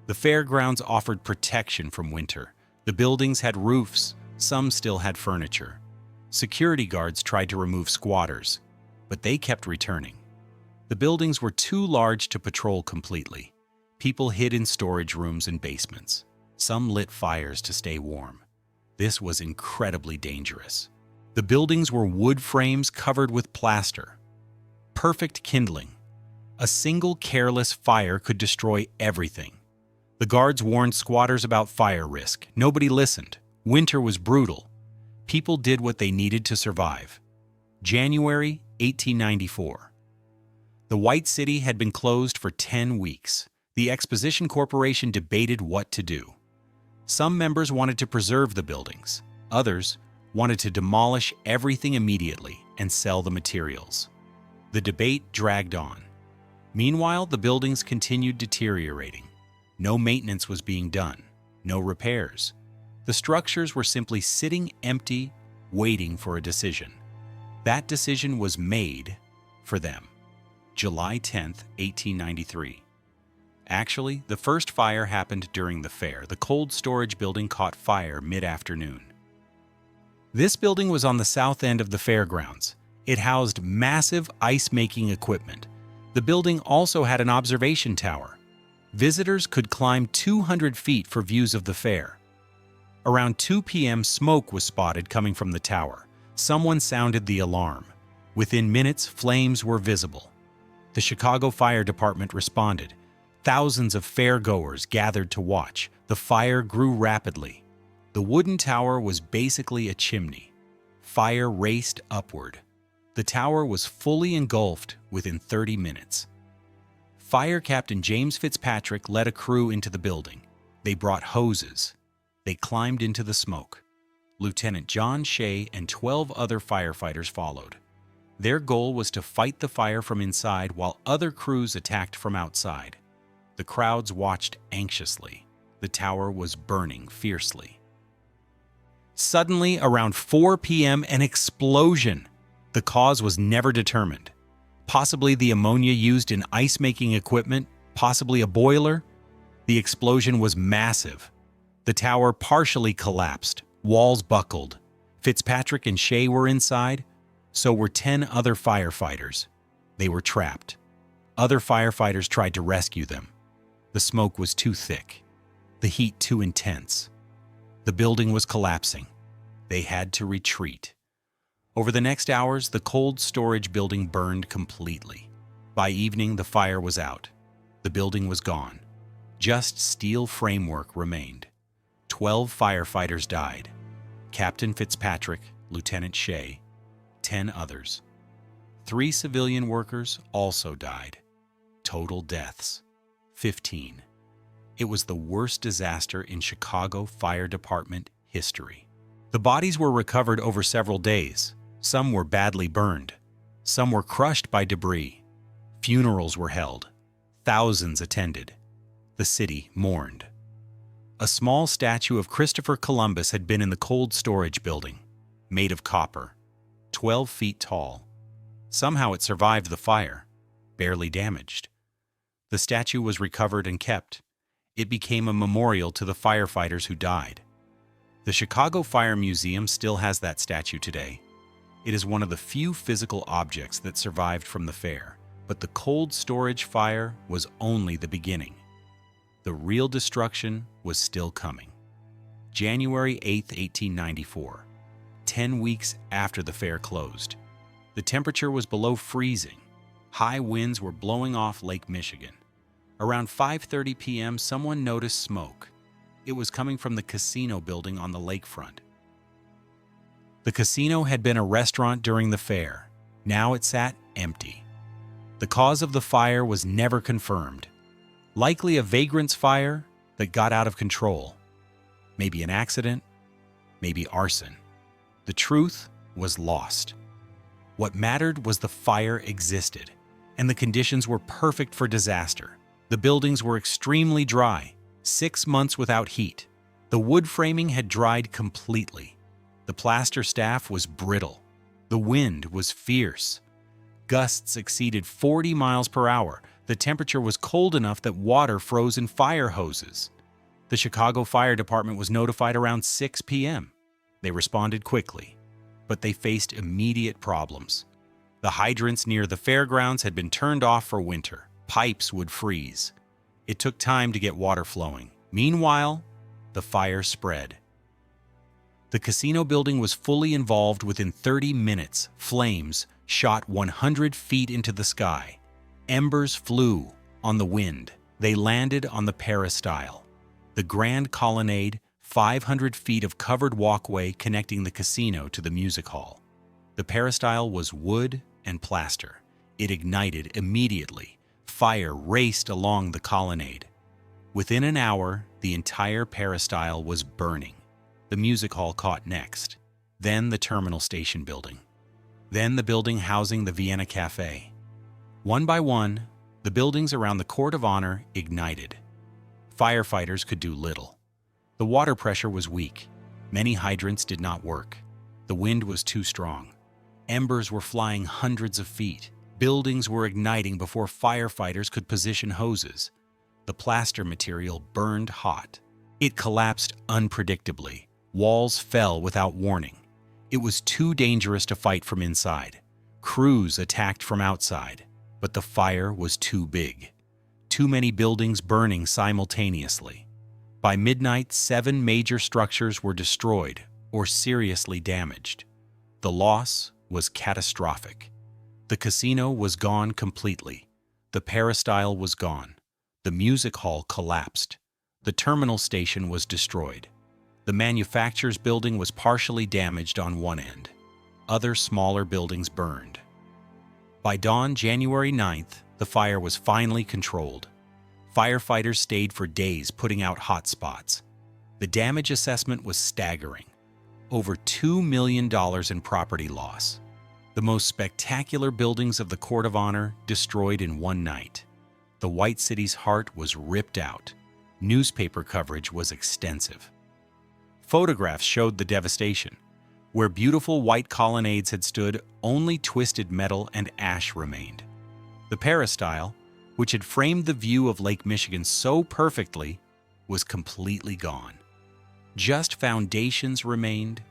The fairgrounds offered protection from winter. The buildings had roofs. Some still had furniture. Security guards tried to remove squatters, but they kept returning. The buildings were too large to patrol completely. People hid in storage rooms and basements. Some lit fires to stay warm. This was incredibly dangerous. The buildings were wood frames covered with plaster. Perfect kindling. A single careless fire could destroy everything. The guards warned squatters about fire risk. Nobody listened. Winter was brutal. People did what they needed to survive. January 1894. The White City had been closed for 10 weeks. The Exposition Corporation debated what to do. Some members wanted to preserve the buildings. Others wanted to demolish everything immediately and sell the materials. The debate dragged on. Meanwhile, the buildings continued deteriorating. No maintenance was being done. No repairs. The structures were simply sitting empty, waiting for a decision. That decision was made for them. July 10th, 1893. Actually, the first fire happened during the fair. The cold storage building caught fire mid-afternoon. This building was on the south end of the fairgrounds. It housed massive ice-making equipment. The building also had an observation tower. Visitors could climb 200 feet for views of the fair. Around 2 p.m., smoke was spotted coming from the tower. Someone sounded the alarm. Within minutes, flames were visible. The Chicago Fire Department responded. Thousands of fairgoers gathered to watch. The fire grew rapidly. The wooden tower was basically a chimney. Fire raced upward. The tower was fully engulfed within 30 minutes. Fire Captain James Fitzpatrick led a crew into the building. They brought hoses. They climbed into the smoke. Lieutenant John Shea and 12 other firefighters followed. Their goal was to fight the fire from inside while other crews attacked from outside. The crowds watched anxiously. The tower was burning fiercely. Suddenly, around 4 p.m., an explosion. The cause was never determined. Possibly the ammonia used in ice-making equipment, possibly a boiler. The explosion was massive. The tower partially collapsed. Walls buckled. Fitzpatrick and Shea were inside. So were 10 other firefighters. They were trapped. Other firefighters tried to rescue them. The smoke was too thick, the heat too intense. The building was collapsing. They had to retreat. Over the next hours, the cold storage building burned completely. By evening, the fire was out. The building was gone. Just steel framework remained. 12 firefighters died. Captain Fitzpatrick, Lieutenant Shea, 10 others. 3 civilian workers also died. Total deaths, 15. It was the worst disaster in Chicago Fire Department history. The bodies were recovered over several days. Some were badly burned. Some were crushed by debris. Funerals were held. Thousands attended. The city mourned. A small statue of Christopher Columbus had been in the cold storage building, made of copper, 12 feet tall. Somehow it survived the fire, barely damaged. The statue was recovered and kept. It became a memorial to the firefighters who died. The Chicago Fire Museum still has that statue today. It is one of the few physical objects that survived from the fair, but the cold storage fire was only the beginning. The real destruction was still coming. January 8, 1894, 10 weeks after the fair closed. The temperature was below freezing. High winds were blowing off Lake Michigan. Around 5:30 p.m., someone noticed smoke. It was coming from the casino building on the lakefront. The casino had been a restaurant during the fair. Now it sat empty. The cause of the fire was never confirmed. Likely a vagrant's fire that got out of control. Maybe an accident, maybe arson. The truth was lost. What mattered was the fire existed, and the conditions were perfect for disaster. The buildings were extremely dry, 6 months without heat. The wood framing had dried completely. The plaster staff was brittle. The wind was fierce. Gusts exceeded 40 miles per hour. The temperature was cold enough that water froze in fire hoses. The Chicago Fire Department was notified around 6 p.m. They responded quickly, but they faced immediate problems. The hydrants near the fairgrounds had been turned off for winter. Pipes would freeze. It took time to get water flowing. Meanwhile, the fire spread. The casino building was fully involved within 30 minutes. Flames shot 100 feet into the sky. Embers flew on the wind. They landed on the peristyle. The grand colonnade, 500 feet of covered walkway connecting the casino to the music hall. The peristyle was wood and plaster. It ignited immediately. Fire raced along the colonnade. Within an hour, the entire peristyle was burning. The music hall caught next. Then the terminal station building. Then the building housing the Vienna Cafe. One by one, the buildings around the Court of Honor ignited. Firefighters could do little. The water pressure was weak. Many hydrants did not work. The wind was too strong. Embers were flying hundreds of feet. Buildings were igniting before firefighters could position hoses. The plaster material burned hot. It collapsed unpredictably. Walls fell without warning. It was too dangerous to fight from inside. Crews attacked from outside, but the fire was too big. Too many buildings burning simultaneously. By midnight, 7 major structures were destroyed or seriously damaged. The loss was catastrophic. The casino was gone completely. The peristyle was gone. The music hall collapsed. The terminal station was destroyed. The manufacturer's building was partially damaged on one end. Other smaller buildings burned. By dawn, January 9th, the fire was finally controlled. Firefighters stayed for days putting out hot spots. The damage assessment was staggering. Over $2 million in property loss. The most spectacular buildings of the Court of Honor destroyed in one night. The White City's heart was ripped out. Newspaper coverage was extensive. Photographs showed the devastation. Where beautiful white colonnades had stood, only twisted metal and ash remained. The peristyle, which had framed the view of Lake Michigan so perfectly, was completely gone. Just foundations remained.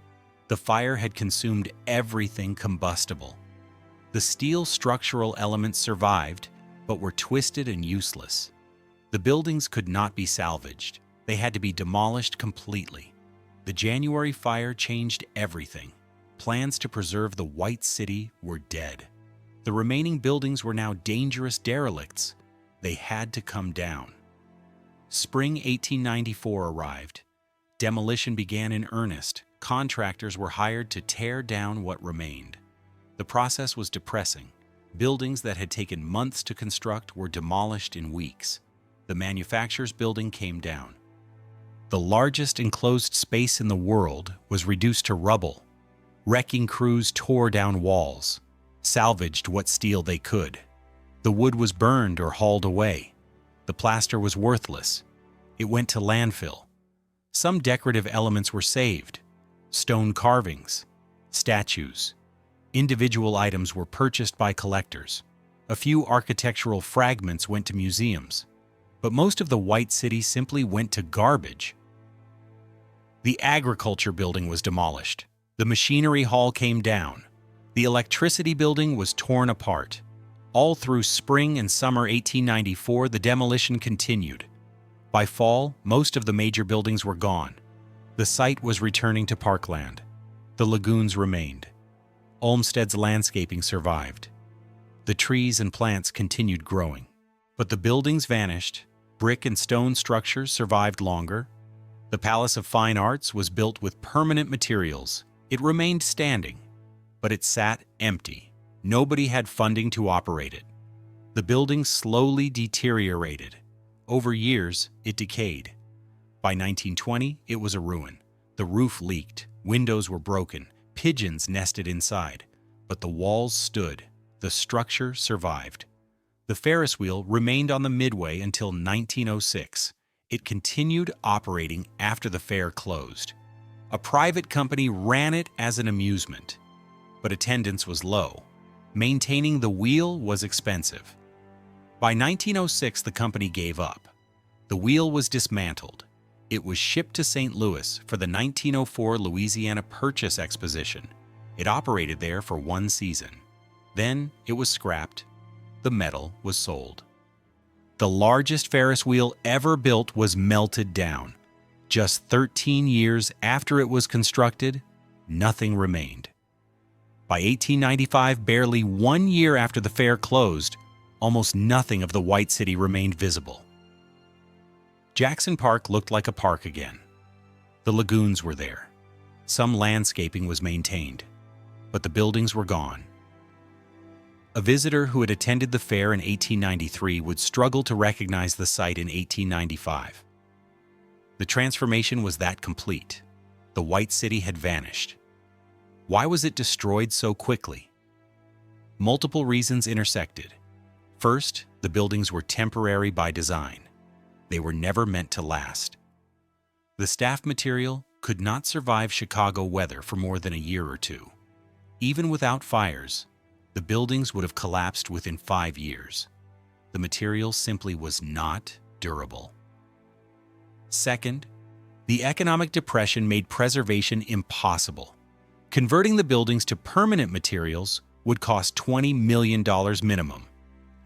The fire had consumed everything combustible. The steel structural elements survived, but were twisted and useless. The buildings could not be salvaged. They had to be demolished completely. The January fire changed everything. Plans to preserve the White City were dead. The remaining buildings were now dangerous derelicts. They had to come down. Spring 1894 arrived. Demolition began in earnest. Contractors were hired to tear down what remained. The process was depressing. Buildings that had taken months to construct were demolished in weeks. The manufacturer's building came down. The largest enclosed space in the world was reduced to rubble. Wrecking crews tore down walls, salvaged what steel they could. The wood was burned or hauled away. The plaster was worthless. It went to landfill. Some decorative elements were saved. Stone carvings, statues. Individual items were purchased by collectors. A few architectural fragments went to museums. But most of the White City simply went to garbage. The agriculture building was demolished. The machinery hall came down. The electricity building was torn apart. All through spring and summer 1894, the demolition continued. By fall, most of the major buildings were gone. The site was returning to parkland. The lagoons remained. Olmsted's landscaping survived. The trees and plants continued growing. But the buildings vanished. Brick and stone structures survived longer. The Palace of Fine Arts was built with permanent materials. It remained standing, but it sat empty. Nobody had funding to operate it. The building slowly deteriorated. Over years, it decayed. By 1920, it was a ruin. The roof leaked, windows were broken, pigeons nested inside. But the walls stood. The structure survived. The Ferris wheel remained on the Midway until 1906. It continued operating after the fair closed. A private company ran it as an amusement, but attendance was low. Maintaining the wheel was expensive. By 1906, the company gave up. The wheel was dismantled. It was shipped to St. Louis for the 1904 Louisiana Purchase Exposition. It operated there for one season. Then it was scrapped. The metal was sold. The largest Ferris wheel ever built was melted down. Just 13 years after it was constructed, nothing remained. By 1895, barely 1 year after the fair closed, almost nothing of the White City remained visible. Jackson Park looked like a park again. The lagoons were there. Some landscaping was maintained, but the buildings were gone. A visitor who had attended the fair in 1893 would struggle to recognize the site in 1895. The transformation was that complete. The White City had vanished. Why was it destroyed so quickly? Multiple reasons intersected. First, the buildings were temporary by design. They were never meant to last. The staff material could not survive Chicago weather for more than a year or two. Even without fires, the buildings would have collapsed within 5 years. The material simply was not durable. Second, the economic depression made preservation impossible. Converting the buildings to permanent materials would cost $20 million minimum.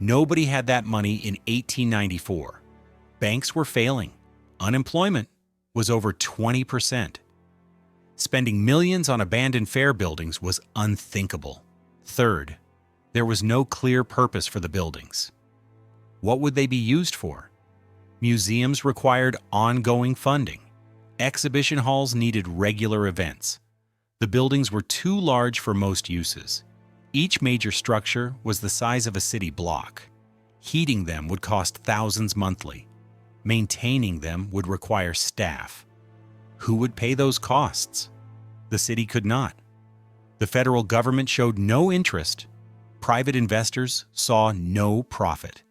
Nobody had that money in 1894. Banks were failing. Unemployment was over 20%. Spending millions on abandoned fair buildings was unthinkable. Third, there was no clear purpose for the buildings. What would they be used for? Museums required ongoing funding. Exhibition halls needed regular events. The buildings were too large for most uses. Each major structure was the size of a city block. Heating them would cost thousands monthly. Maintaining them would require staff. Who would pay those costs? The city could not. The federal government showed no interest. Private investors saw no profit.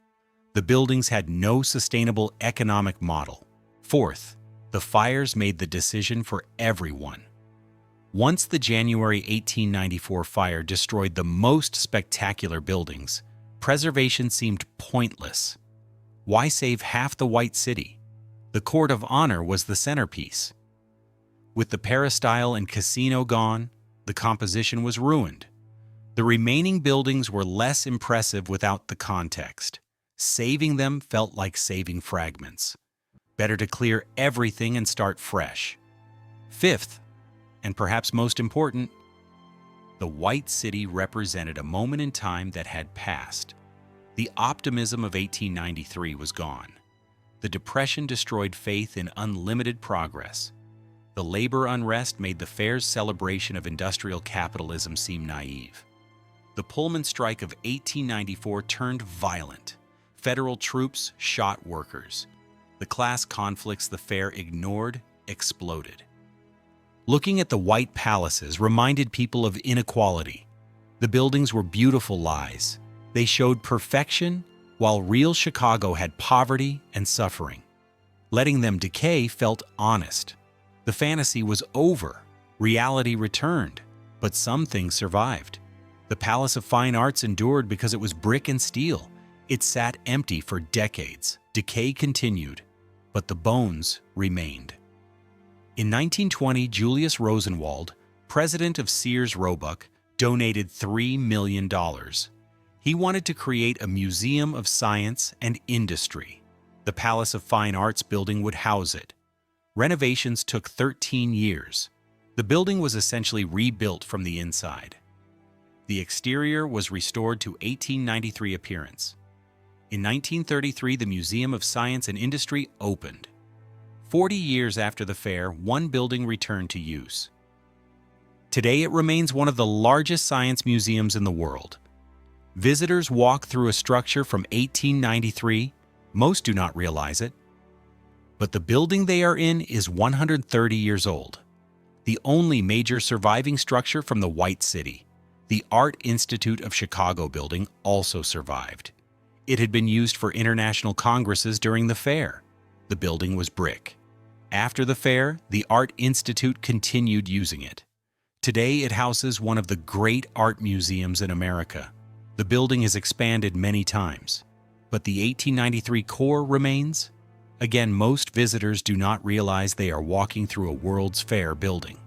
The buildings had no sustainable economic model. Fourth, the fires made the decision for everyone. Once the January 1894 fire destroyed the most spectacular buildings, preservation seemed pointless. Why save half the White City? The Court of Honor was the centerpiece. With the peristyle and casino gone, the composition was ruined. The remaining buildings were less impressive without the context. Saving them felt like saving fragments. Better to clear everything and start fresh. Fifth, and perhaps most important, the White City represented a moment in time that had passed. The optimism of 1893 was gone. The Depression destroyed faith in unlimited progress. The labor unrest made the fair's celebration of industrial capitalism seem naive. The Pullman strike of 1894 turned violent. Federal troops shot workers. The class conflicts the fair ignored exploded. Looking at the white palaces reminded people of inequality. The buildings were beautiful lies. They showed perfection, while real Chicago had poverty and suffering. Letting them decay felt honest. The fantasy was over. Reality returned, but some things survived. The Palace of Fine Arts endured because it was brick and steel. It sat empty for decades. Decay continued, but the bones remained. In 1920, Julius Rosenwald, president of Sears Roebuck, donated $3 million. He wanted to create a museum of science and industry. The Palace of Fine Arts building would house it. Renovations took 13 years. The building was essentially rebuilt from the inside. The exterior was restored to 1893 appearance. In 1933, the Museum of Science and Industry opened. 40 years after the fair, one building returned to use. Today, it remains one of the largest science museums in the world. Visitors walk through a structure from 1893. Most do not realize it. But the building they are in is 130 years old. The only major surviving structure from the White City, the Art Institute of Chicago building, also survived. It had been used for international congresses during the fair. The building was brick. After the fair, the Art Institute continued using it. Today, it houses one of the great art museums in America. The building has expanded many times, but the 1893 core remains. Again, most visitors do not realize they are walking through a World's Fair building.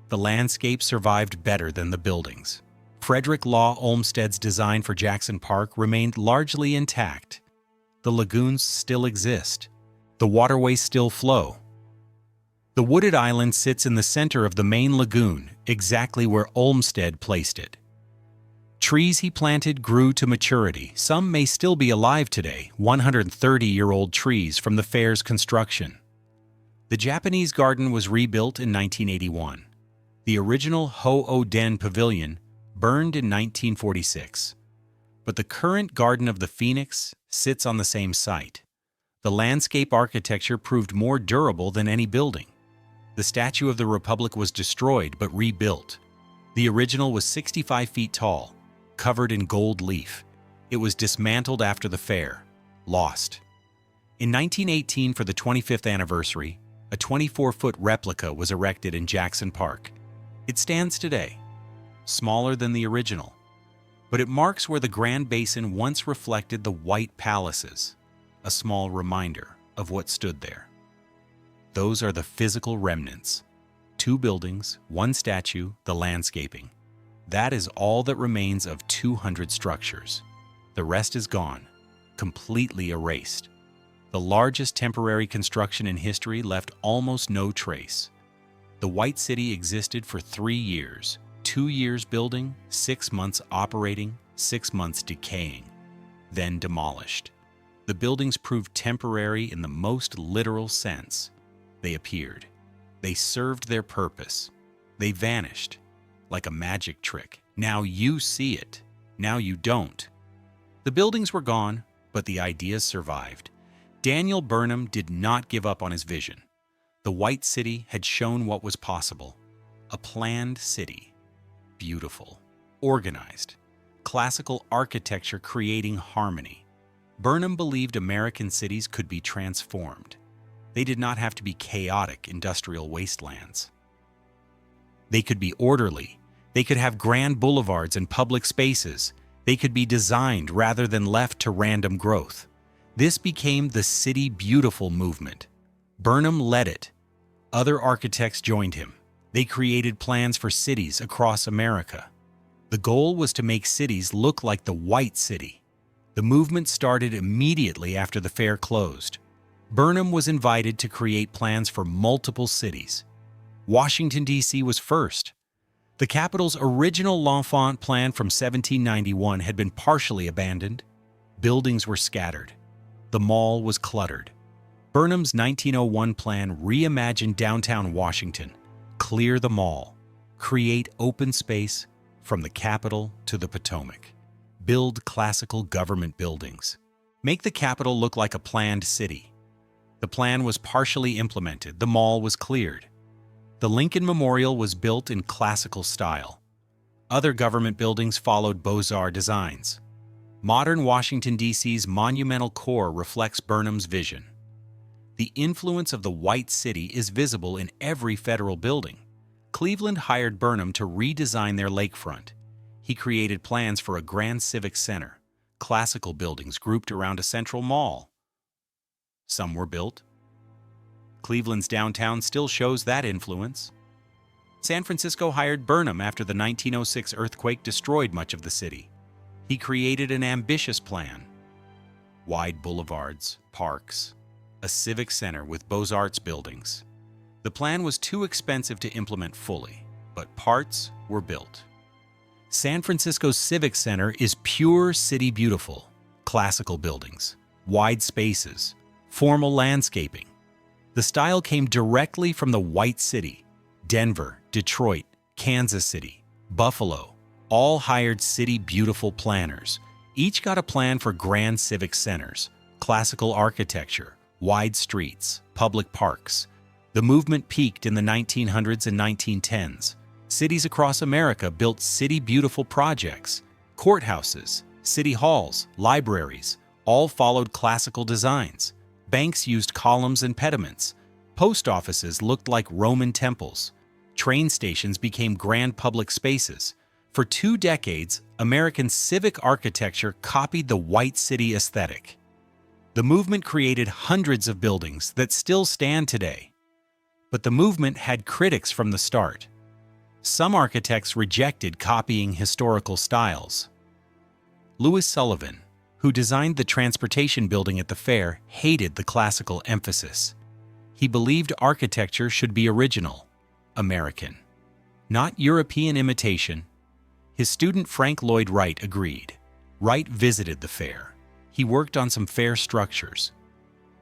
The landscape survived better than the buildings. Frederick Law Olmsted's design for Jackson Park remained largely intact. The lagoons still exist. The waterways still flow. The wooded island sits in the center of the main lagoon, exactly where Olmsted placed it. Trees he planted grew to maturity. Some may still be alive today, 130-year-old trees from the fair's construction. The Japanese garden was rebuilt in 1981. The original Ho-Oh-Den Pavilion burned in 1946. But the current Garden of the Phoenix sits on the same site. The landscape architecture proved more durable than any building. The Statue of the Republic was destroyed but rebuilt. The original was 65 feet tall, covered in gold leaf. It was dismantled after the fair, lost. In 1918, for the 25th anniversary, a 24-foot replica was erected in Jackson Park. It stands today, smaller than the original, but it marks where the Grand Basin once reflected the White Palaces, a small reminder of what stood there. Those are the physical remnants. 2 buildings, 1 statue, the landscaping. That is all that remains of 200 structures. The rest is gone, completely erased. The largest temporary construction in history left almost no trace. The White City existed for 3 years, 2 years building, 6 months operating, 6 months decaying, then demolished. The buildings proved temporary in the most literal sense. They appeared. They served their purpose. They vanished, like a magic trick. Now you see it. Now you don't. The buildings were gone, but the ideas survived. Daniel Burnham did not give up on his vision. The White City had shown what was possible. A planned city. Beautiful. Organized. Classical architecture creating harmony. Burnham believed American cities could be transformed. They did not have to be chaotic industrial wastelands. They could be orderly. They could have grand boulevards and public spaces. They could be designed rather than left to random growth. This became the City Beautiful movement. Burnham led it. Other architects joined him. They created plans for cities across America. The goal was to make cities look like the White City, The movement started immediately after the fair closed. Burnham was invited to create plans for multiple cities. Washington, D.C. was first. The capital's original L'Enfant plan from 1791 had been partially abandoned. Buildings were scattered. The mall was cluttered. Burnham's 1901 plan reimagined downtown Washington, clear the mall, create open space from the Capitol to the Potomac, build classical government buildings, make the Capitol look like a planned city. The plan was partially implemented. The mall was cleared. The Lincoln Memorial was built in classical style. Other government buildings followed Beaux-Arts designs. Modern Washington, D.C.'s monumental core reflects Burnham's vision. The influence of the White City is visible in every federal building. Cleveland hired Burnham to redesign their lakefront. He created plans for a grand civic center, classical buildings grouped around a central mall. Some were built. Cleveland's downtown still shows that influence. San Francisco hired Burnham after the 1906 earthquake destroyed much of the city. He created an ambitious plan: wide boulevards, parks, a civic center with Beaux-Arts buildings. The plan was too expensive to implement fully, but parts were built. San Francisco's Civic Center is pure city beautiful. Classical buildings, wide spaces, formal landscaping. The style came directly from the White City. Denver, Detroit, Kansas City, Buffalo, all hired city beautiful planners. Each got a plan for grand civic centers, classical architecture, wide streets, public parks. The movement peaked in the 1900s and 1910s. Cities across America built city beautiful projects. Courthouses, city halls, libraries, all followed classical designs. Banks used columns and pediments. Post offices looked like Roman temples. Train stations became grand public spaces. For 2 decades, American civic architecture copied the White City aesthetic. The movement created hundreds of buildings that still stand today. But the movement had critics from the start. Some architects rejected copying historical styles. Louis Sullivan, who designed the transportation building at the fair, hated the classical emphasis. He believed architecture should be original, American, not European imitation. His student Frank Lloyd Wright agreed. Wright visited the fair. He worked on some fair structures,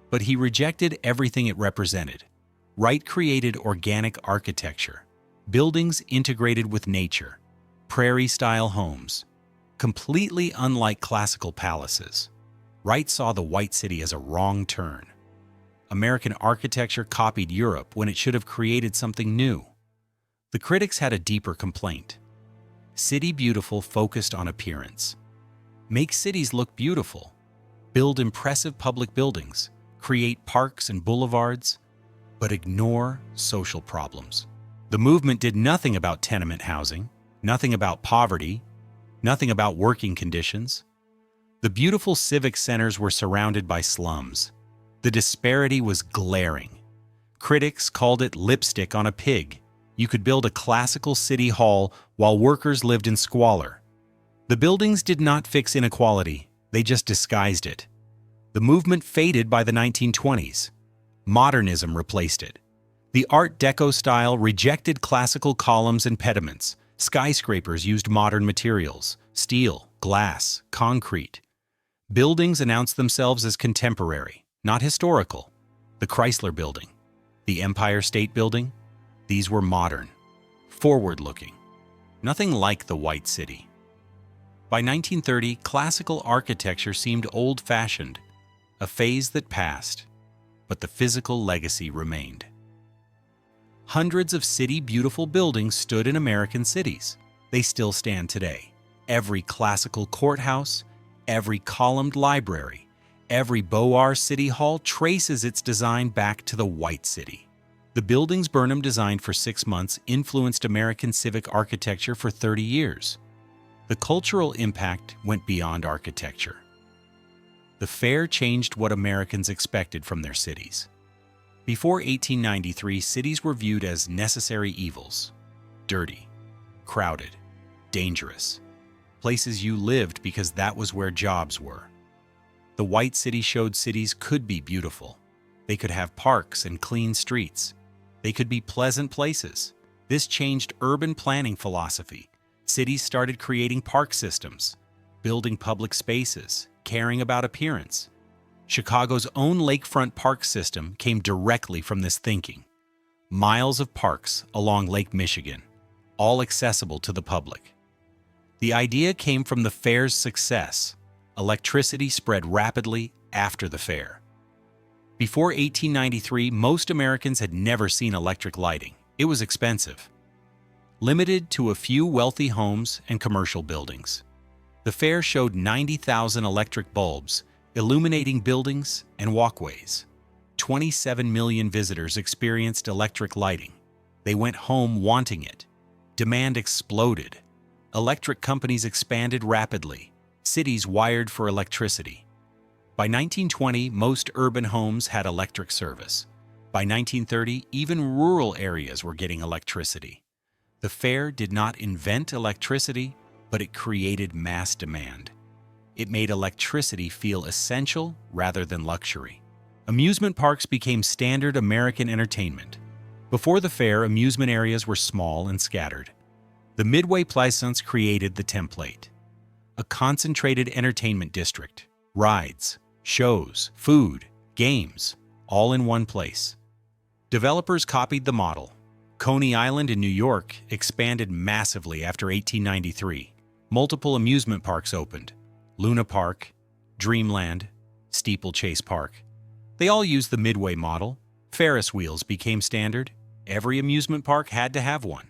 but he rejected everything it represented. Wright created organic architecture, buildings integrated with nature, prairie-style homes, completely unlike classical palaces. Wright saw the White City as a wrong turn. American architecture copied Europe when it should have created something new. The critics had a deeper complaint. City Beautiful focused on appearance. Make cities look beautiful. Build impressive public buildings. Create parks and boulevards, but ignore social problems. The movement did nothing about tenement housing, nothing about poverty, nothing about working conditions. The beautiful civic centers were surrounded by slums. The disparity was glaring. Critics called it lipstick on a pig. You could build a classical city hall while workers lived in squalor. The buildings did not fix inequality, they just disguised it. The movement faded by the 1920s. Modernism replaced it. The Art Deco style rejected classical columns and pediments. Skyscrapers used modern materials: steel, glass, concrete. Buildings announced themselves as contemporary, not historical. The Chrysler Building, the Empire State Building, these were modern, forward-looking, nothing like the White City. By 1930, classical architecture seemed old-fashioned, a phase that passed, but the physical legacy remained. Hundreds of city beautiful buildings stood in American cities. They still stand today. Every classical courthouse, every columned library, every Beaux-Arts city hall traces its design back to the White City. The buildings Burnham designed for 6 months influenced American civic architecture for 30 years. The cultural impact went beyond architecture. The fair changed what Americans expected from their cities. Before 1893, cities were viewed as necessary evils: dirty, crowded, dangerous. Places you lived because that was where jobs were. The White City showed cities could be beautiful. They could have parks and clean streets. They could be pleasant places. This changed urban planning philosophy. Cities started creating park systems, building public spaces, caring about appearance. Chicago's own lakefront park system came directly from this thinking. Miles of parks along Lake Michigan, all accessible to the public. The idea came from the fair's success. Electricity spread rapidly after the fair. Before 1893, most Americans had never seen electric lighting. It was expensive, limited to a few wealthy homes and commercial buildings. The fair showed 90,000 electric bulbs, illuminating buildings and walkways. 27 million visitors experienced electric lighting. They went home wanting it. Demand exploded. Electric companies expanded rapidly. Cities wired for electricity. By 1920, most urban homes had electric service. By 1930, even rural areas were getting electricity. The fair did not invent electricity, but it created mass demand. It made electricity feel essential rather than luxury. Amusement parks became standard American entertainment. Before the fair, amusement areas were small and scattered. The Midway Plaisance created the template. A concentrated entertainment district, rides, shows, food, games, all in one place. Developers copied the model. Coney Island in New York expanded massively after 1893. Multiple amusement parks opened: Luna Park, Dreamland, Steeplechase Park. They all used the Midway model. Ferris wheels became standard. Every amusement park had to have one.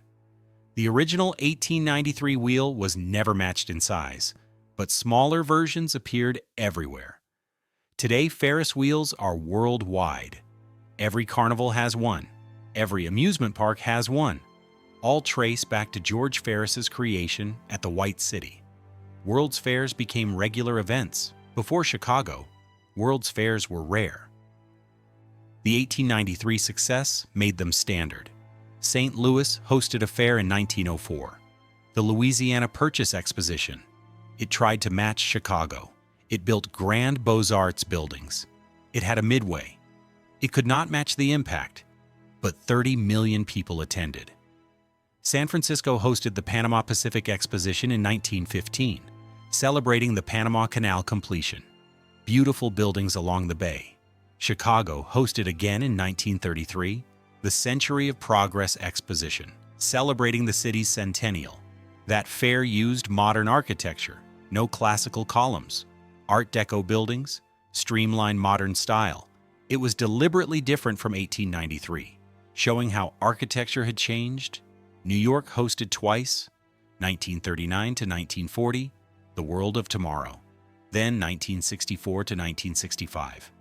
The original 1893 wheel was never matched in size, but smaller versions appeared everywhere. Today, Ferris wheels are worldwide. Every carnival has one. Every amusement park has one. All trace back to George Ferris's creation at the White City. World's fairs became regular events. Before Chicago, World's fairs were rare. The 1893 success made them standard. St. Louis hosted a fair in 1904. The Louisiana Purchase Exposition. It tried to match Chicago. It built grand Beaux-Arts buildings. It had a Midway. It could not match the impact, but 30 million people attended. San Francisco hosted the Panama Pacific Exposition in 1915, celebrating the Panama Canal completion. Beautiful buildings along the bay. Chicago hosted again in 1933, the Century of Progress Exposition, celebrating the city's centennial. That fair used modern architecture, no classical columns, Art Deco buildings, streamlined modern style. It was deliberately different from 1893, showing how architecture had changed. New York hosted twice, 1939 to 1940, the World of Tomorrow, then 1964 to 1965.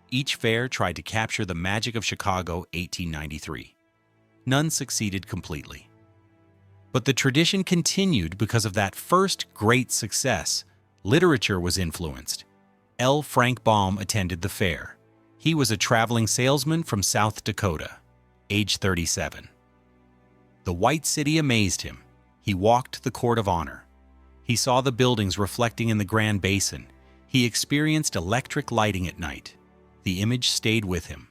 Each fair tried to capture the magic of Chicago 1893. None succeeded completely. But the tradition continued because of that first great success. Literature was influenced. L. Frank Baum attended the fair. He was a traveling salesman from South Dakota, age 37. The White City amazed him. He walked the Court of Honor. He saw the buildings reflecting in the Grand Basin. He experienced electric lighting at night. The image stayed with him.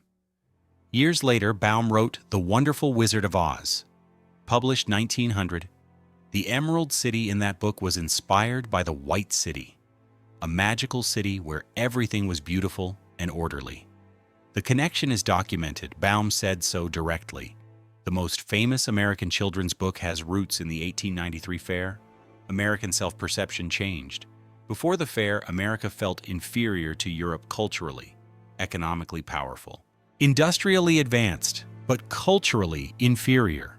Years later, Baum wrote The Wonderful Wizard of Oz, published 1900. The Emerald City in that book was inspired by the White City, a magical city where everything was beautiful and orderly. The connection is documented. Baum said so directly. The most famous American children's book has roots in the 1893 fair. American self-perception changed. Before the fair, America felt inferior to Europe culturally, economically powerful, industrially advanced, but culturally inferior.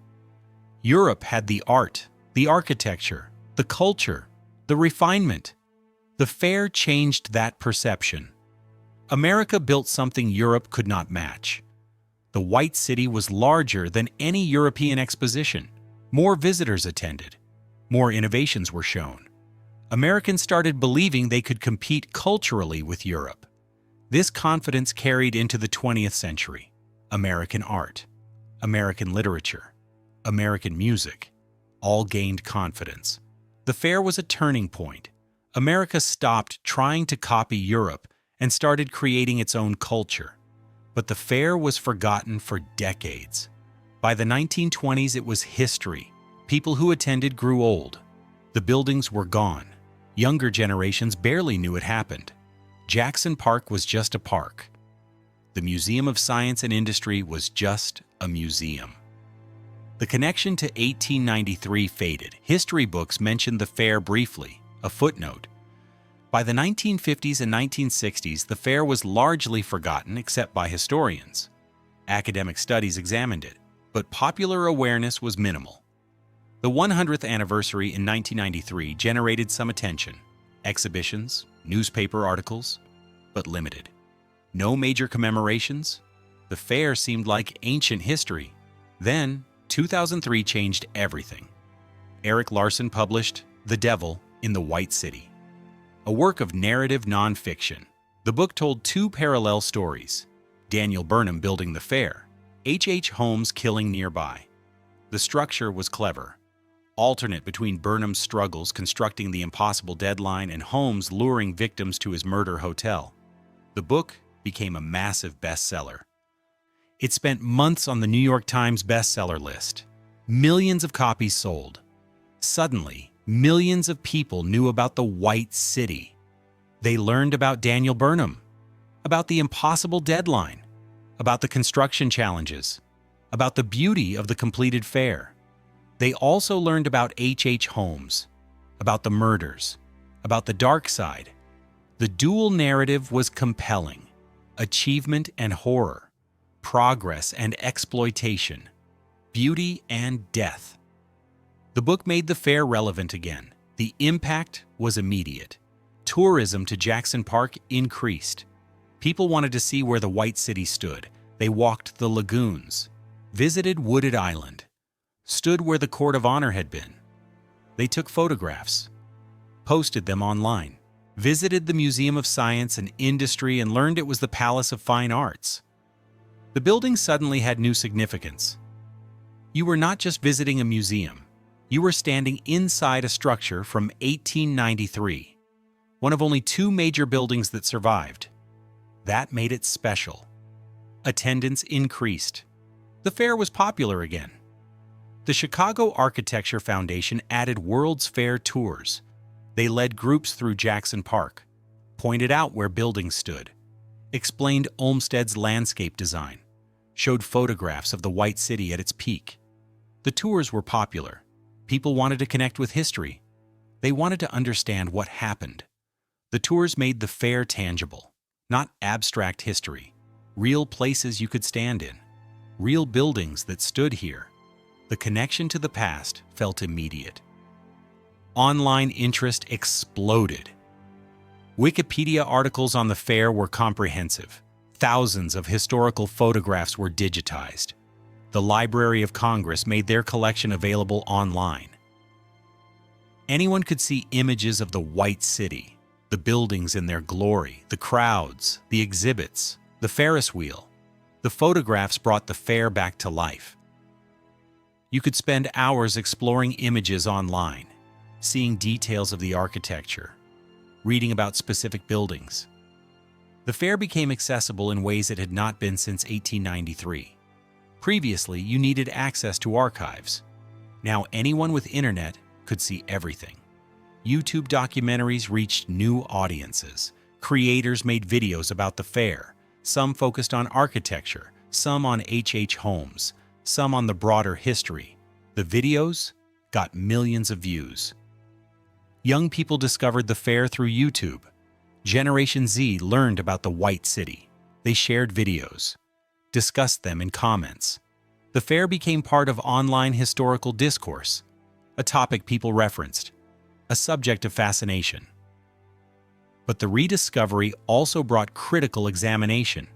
Europe had the art, the architecture, the culture, the refinement. The fair changed that perception. America built something Europe could not match. The White City was larger than any European exposition. More visitors attended. More innovations were shown. Americans started believing they could compete culturally with Europe. This confidence carried into the 20th century. American art, American literature, American music, all gained confidence. The fair was a turning point. America stopped trying to copy Europe and started creating its own culture. But the fair was forgotten for decades. By the 1920s, it was history. People who attended grew old. The buildings were gone. Younger generations barely knew it happened. Jackson Park was just a park. The Museum of Science and Industry was just a museum. The connection to 1893 faded. History books mentioned the fair briefly, a footnote. By the 1950s and 1960s, the fair was largely forgotten except by historians. Academic studies examined it, but popular awareness was minimal. The 100th anniversary in 1993 generated some attention. Exhibitions, newspaper articles, but limited. No major commemorations. The fair seemed like ancient history. Then, 2003 changed everything. Erik Larson published The Devil in the White City, a work of narrative nonfiction. The book told two parallel stories: Daniel Burnham building the fair, H.H. Holmes killing nearby. The structure was clever, alternate between Burnham's struggles constructing the impossible deadline and Holmes luring victims to his murder hotel. The book became a massive bestseller. It spent months on the New York Times bestseller list. Millions of copies sold. Suddenly, millions of people knew about the White City. They learned about Daniel Burnham, about the impossible deadline, about the construction challenges, about the beauty of the completed fair. They also learned about H.H. Holmes, about the murders, about the dark side. The dual narrative was compelling: achievement and horror, progress and exploitation, beauty and death. The book made the fair relevant again. The impact was immediate. Tourism to Jackson Park increased. People wanted to see where the White City stood. They walked the lagoons, visited Wooded Island, stood where the Court of Honor had been. They took photographs, posted them online, visited the Museum of Science and Industry, and learned it was the Palace of Fine Arts. The building suddenly had new significance. You were not just visiting a museum. You were standing inside a structure from 1893, one of only two major buildings that survived. That made it special. Attendance increased. The fair was popular again. The Chicago Architecture Foundation added World's Fair tours. They led groups through Jackson Park, pointed out where buildings stood, explained Olmsted's landscape design, showed photographs of the White City at its peak. The tours were popular. People wanted to connect with history. They wanted to understand what happened. The tours made the fair tangible, not abstract history. Real places you could stand in, real buildings that stood here. The connection to the past felt immediate. Online interest exploded. Wikipedia articles on the fair were comprehensive. Thousands of historical photographs were digitized. The Library of Congress made their collection available online. Anyone could see images of the White City, the buildings in their glory, the crowds, the exhibits, the Ferris wheel. The photographs brought the fair back to life. You could spend hours exploring images online, seeing details of the architecture, reading about specific buildings. The fair became accessible in ways it had not been since 1893. Previously, you needed access to archives. Now anyone with internet could see everything. YouTube documentaries reached new audiences. Creators made videos about the fair. Some focused on architecture, some on H.H. Holmes, some on the broader history. The videos got millions of views. Young people discovered the fair through YouTube. Generation Z learned about the White City. They shared videos, discussed them in comments. The fair became part of online historical discourse, a topic people referenced, a subject of fascination. But the rediscovery also brought critical examination.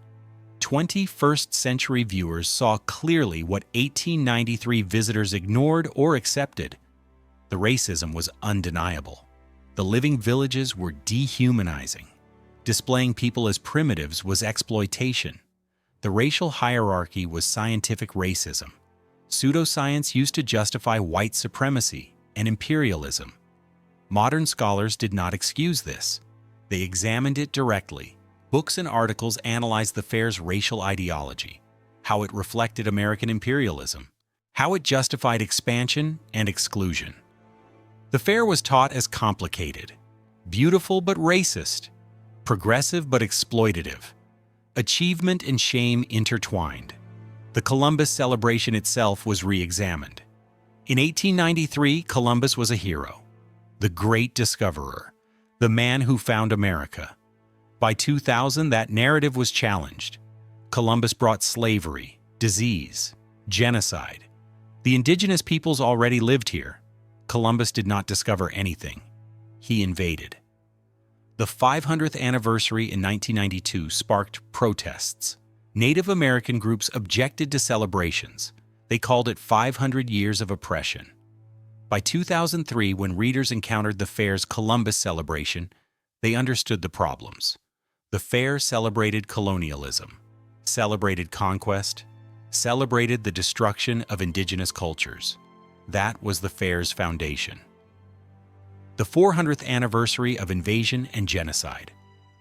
21st century viewers saw clearly what 1893 visitors ignored or accepted. The racism was undeniable. The living villages were dehumanizing. Displaying people as primitives was exploitation. The racial hierarchy was scientific racism. Pseudoscience used to justify white supremacy and imperialism. Modern scholars did not excuse this. They examined it directly, Books and articles analyzed the fair's racial ideology, how it reflected American imperialism, how it justified expansion and exclusion. The fair was taught as complicated, beautiful but racist, progressive but exploitative, achievement and shame intertwined. The Columbus celebration itself was re-examined. In 1893, Columbus was a hero, the great discoverer, the man who found America. By 2000, that narrative was challenged. Columbus brought slavery, disease, genocide. The indigenous peoples already lived here. Columbus did not discover anything. He invaded. The 500th anniversary in 1992 sparked protests. Native American groups objected to celebrations. They called it 500 years of oppression. By 2003, when readers encountered the fair's Columbus celebration, they understood the problems. The fair celebrated colonialism, celebrated conquest, celebrated the destruction of indigenous cultures. That was the fair's foundation. The 400th anniversary of invasion and genocide.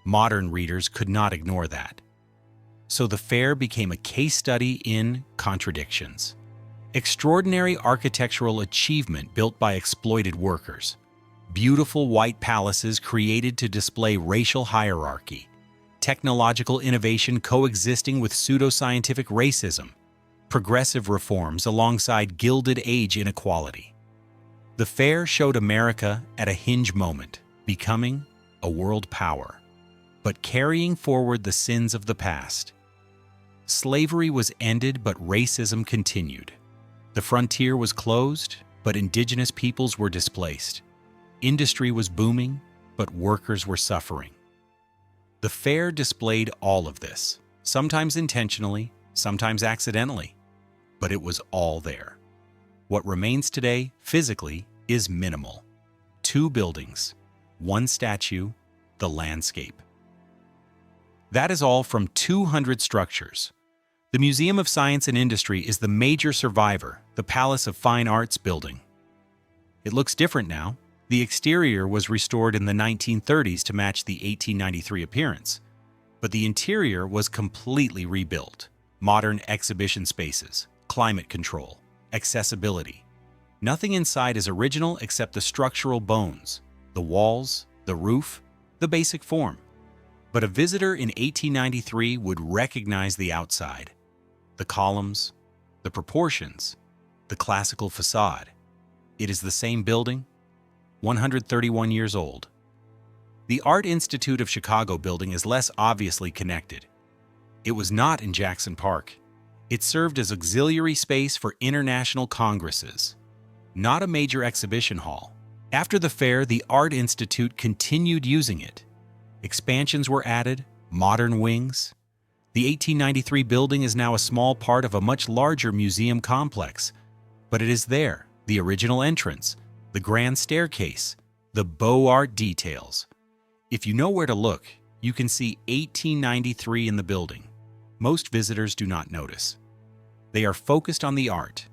Modern readers could not ignore that. So the fair became a case study in contradictions. Extraordinary architectural achievement built by exploited workers. Beautiful white palaces created to display racial hierarchy. Technological innovation coexisting with pseudoscientific racism. Progressive reforms alongside Gilded Age inequality. The fair showed America at a hinge moment, becoming a world power, but carrying forward the sins of the past. Slavery was ended, but racism continued. The frontier was closed, but indigenous peoples were displaced. Industry was booming, but workers were suffering. The fair displayed all of this, sometimes intentionally, sometimes accidentally, but it was all there. What remains today, physically, is minimal. 2 buildings, 1 statue, the landscape. That is all from 200 structures. The Museum of Science and Industry is the major survivor, the Palace of Fine Arts building. It looks different now. The exterior was restored in the 1930s to match the 1893 appearance, but the interior was completely rebuilt. Modern exhibition spaces, climate control, accessibility. Nothing inside is original except the structural bones, the walls, the roof, the basic form. But a visitor in 1893 would recognize the outside. The columns, the proportions, the classical facade. It is the same building, 131 years old. The Art Institute of Chicago building is less obviously connected. It was not in Jackson Park. It served as auxiliary space for international congresses, not a major exhibition hall. After the fair, the Art Institute continued using it. Expansions were added, modern wings. The 1893 building is now a small part of a much larger museum complex, but it is there, the original entrance, the grand staircase, the Beaux Art details. If you know where to look, you can see 1893 in the building. Most visitors do not notice. They are focused on the art.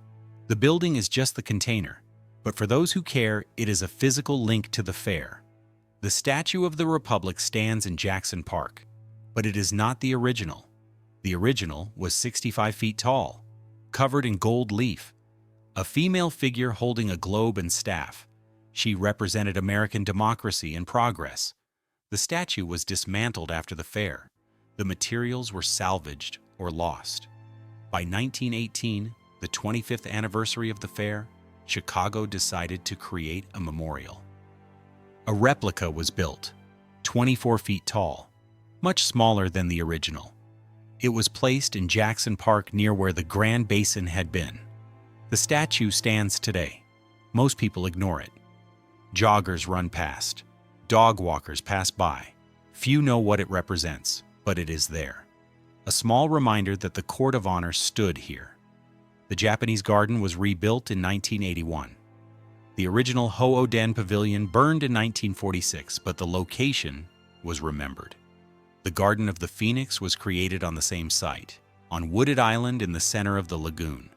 The building is just the container, but for those who care, it is a physical link to the fair. The Statue of the Republic stands in Jackson Park, but it is not the original. The original was 65 feet tall, covered in gold leaf. A female figure holding a globe and staff. She represented American democracy and progress. The statue was dismantled after the fair. The materials were salvaged or lost. By 1918, the 25th anniversary of the fair, Chicago decided to create a memorial. A replica was built, 24 feet tall, much smaller than the original. It was placed in Jackson Park near where the Grand Basin had been. The statue stands today. Most people ignore it. Joggers run past. Dog walkers pass by. Few know what it represents, but it is there. A small reminder that the Court of Honor stood here. The Japanese garden was rebuilt in 1981. The original Ho-Oh-Den Pavilion burned in 1946, but the location was remembered. The Garden of the Phoenix was created on the same site, on Wooded Island in the center of the lagoon.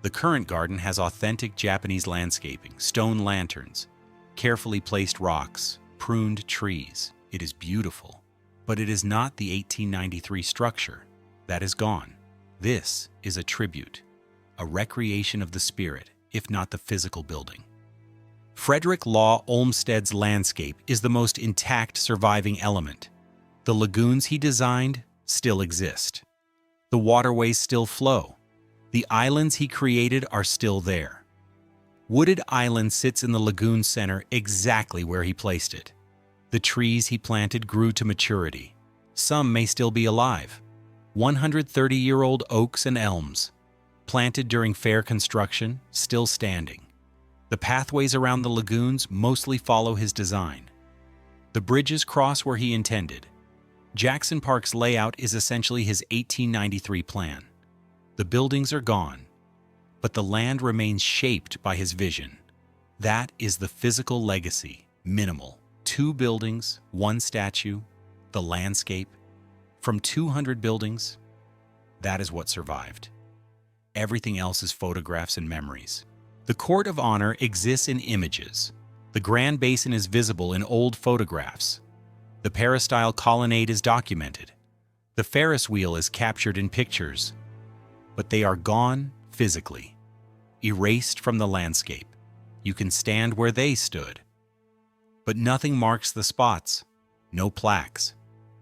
The current garden has authentic Japanese landscaping, stone lanterns, carefully placed rocks, pruned trees. It is beautiful. But it is not the 1893 structure. That is gone. This is a tribute, a recreation of the spirit, if not the physical building. Frederick Law Olmsted's landscape is the most intact surviving element. The lagoons he designed still exist. The waterways still flow. The islands he created are still there. Wooded Island sits in the lagoon center exactly where he placed it. The trees he planted grew to maturity. Some may still be alive. 130-year-old oaks and elms, planted during fair construction, still standing. The pathways around the lagoons mostly follow his design. The bridges cross where he intended. Jackson Park's layout is essentially his 1893 plan. The buildings are gone, but the land remains shaped by his vision. That is the physical legacy, minimal. 2 buildings, 1 statue, the landscape. From 200 buildings, that is what survived. Everything else is photographs and memories. The Court of Honor exists in images. The Grand Basin is visible in old photographs. The peristyle colonnade is documented. The Ferris wheel is captured in pictures. But they are gone physically, erased from the landscape. You can stand where they stood. But nothing marks the spots. No plaques.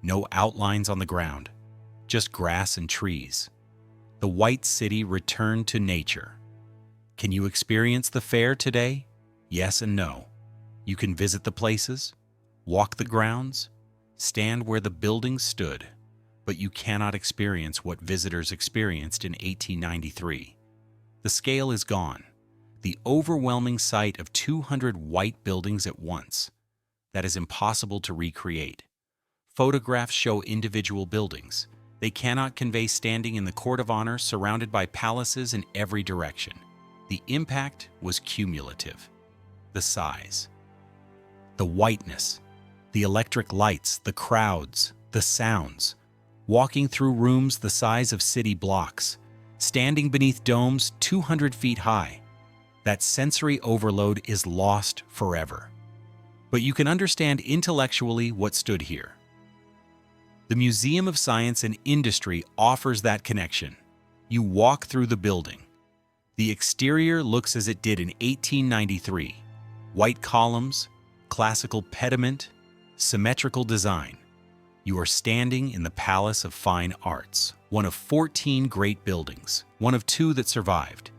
No outlines on the ground. Just grass and trees. The White City returned to nature. Can you experience the fair today? Yes and no. You can visit the places, walk the grounds, stand where the buildings stood, but you cannot experience what visitors experienced in 1893. The scale is gone. The overwhelming sight of 200 white buildings at once. That is impossible to recreate. Photographs show individual buildings. They cannot convey standing in the Court of Honor surrounded by palaces in every direction. The impact was cumulative. The size, the whiteness, the electric lights, the crowds, the sounds, walking through rooms the size of city blocks, standing beneath domes 200 feet high. That sensory overload is lost forever. But you can understand intellectually what stood here. The Museum of Science and Industry offers that connection. You walk through the building. The exterior looks as it did in 1893. White columns, classical pediment, symmetrical design. You are standing in the Palace of Fine Arts, one of 14 great buildings, one of 2 that survived.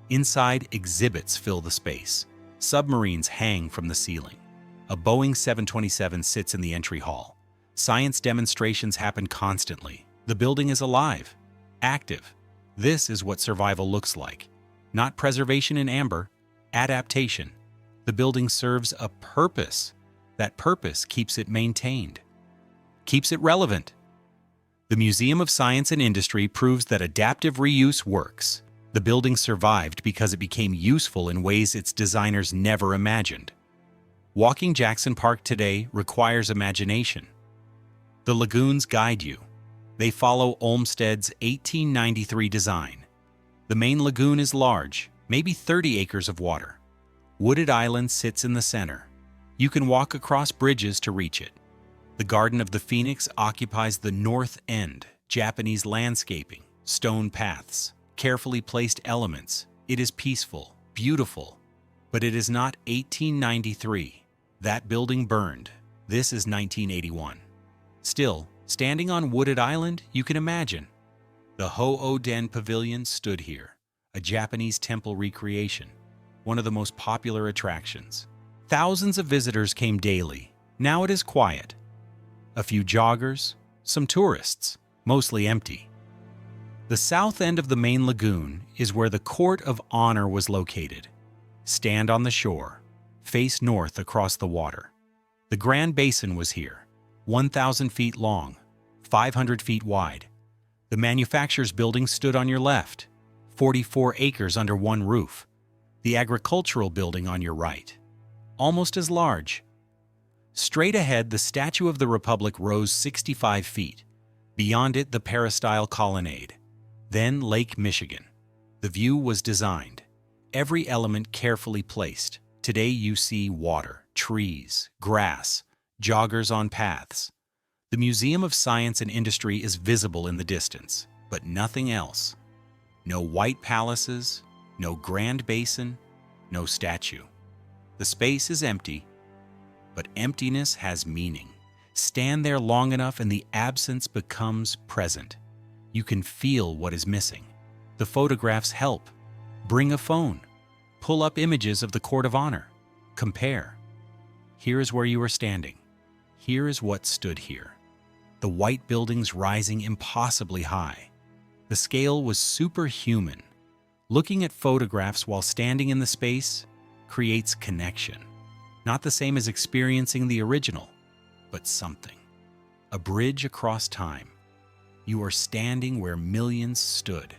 Inside, exhibits fill the space. Submarines hang from the ceiling. A Boeing 727 sits in the entry hall. Science demonstrations happen constantly. The building is alive, active. This is what survival looks like. Not preservation in amber, adaptation. The building serves a purpose. That purpose keeps it maintained, keeps it relevant. The Museum of Science and Industry proves that adaptive reuse works. The building survived because it became useful in ways its designers never imagined. Walking Jackson Park today requires imagination. The lagoons guide you. They follow Olmsted's 1893 design. The main lagoon is large, maybe 30 acres of water. Wooded Island sits in the center. You can walk across bridges to reach it. The Garden of the Phoenix occupies the north end, Japanese landscaping, stone paths, carefully placed elements. It is peaceful, beautiful, but it is not 1893. That building burned. This is 1981. Still, standing on Wooded Island, you can imagine. The Ho-Oh-Den Pavilion stood here, a Japanese temple recreation, one of the most popular attractions. Thousands of visitors came daily. Now it is quiet. A few joggers, some tourists, mostly empty. The south end of the main lagoon is where the Court of Honor was located. Stand on the shore, face north across the water. The Grand Basin was here, 1,000 feet long, 500 feet wide. The manufacturer's building stood on your left, 44 acres under one roof. The agricultural building on your right, almost as large. Straight ahead, the Statue of the Republic rose 65 feet. Beyond it, the Peristyle Colonnade. Then Lake Michigan. The view was designed, every element carefully placed. Today you see water, trees, grass, joggers on paths. The The Museum of Science and Industry is visible in the distance, but nothing else. No white palaces, no grand basin, no statue. The space is empty, but emptiness has meaning. Stand there long enough and the absence becomes present. You can feel what is missing. The photographs help. Bring a phone. Pull up images of the Court of Honor. Compare. Here is where you are standing. Here is what stood here. The white buildings rising impossibly high. The scale was superhuman. Looking at photographs while standing in the space creates connection. Not the same as experiencing the original, but something. A bridge across time. You are standing where millions stood,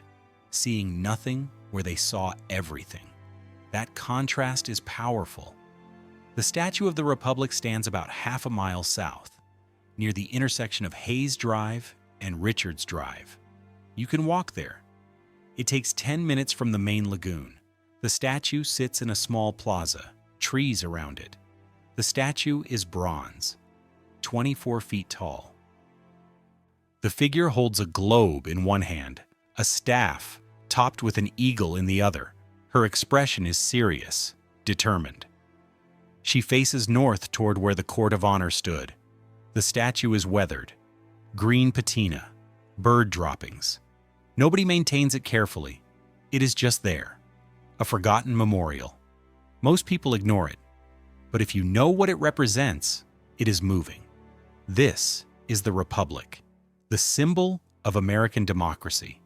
seeing nothing where they saw everything. That contrast is powerful. The Statue of the Republic stands about half a mile south, near the intersection of Hayes Drive and Richards Drive. You can walk there. It takes 10 minutes from the main lagoon. The statue sits in a small plaza, trees around it. The statue is bronze, 24 feet tall. The figure holds a globe in one hand, a staff topped with an eagle in the other. Her expression is serious, determined. She faces north toward where the Court of Honor stood. The statue is weathered, green patina, bird droppings. Nobody maintains it carefully. It is just there, a forgotten memorial. Most people ignore it, but if you know what it represents, it is moving. This is the Republic, the symbol of American democracy,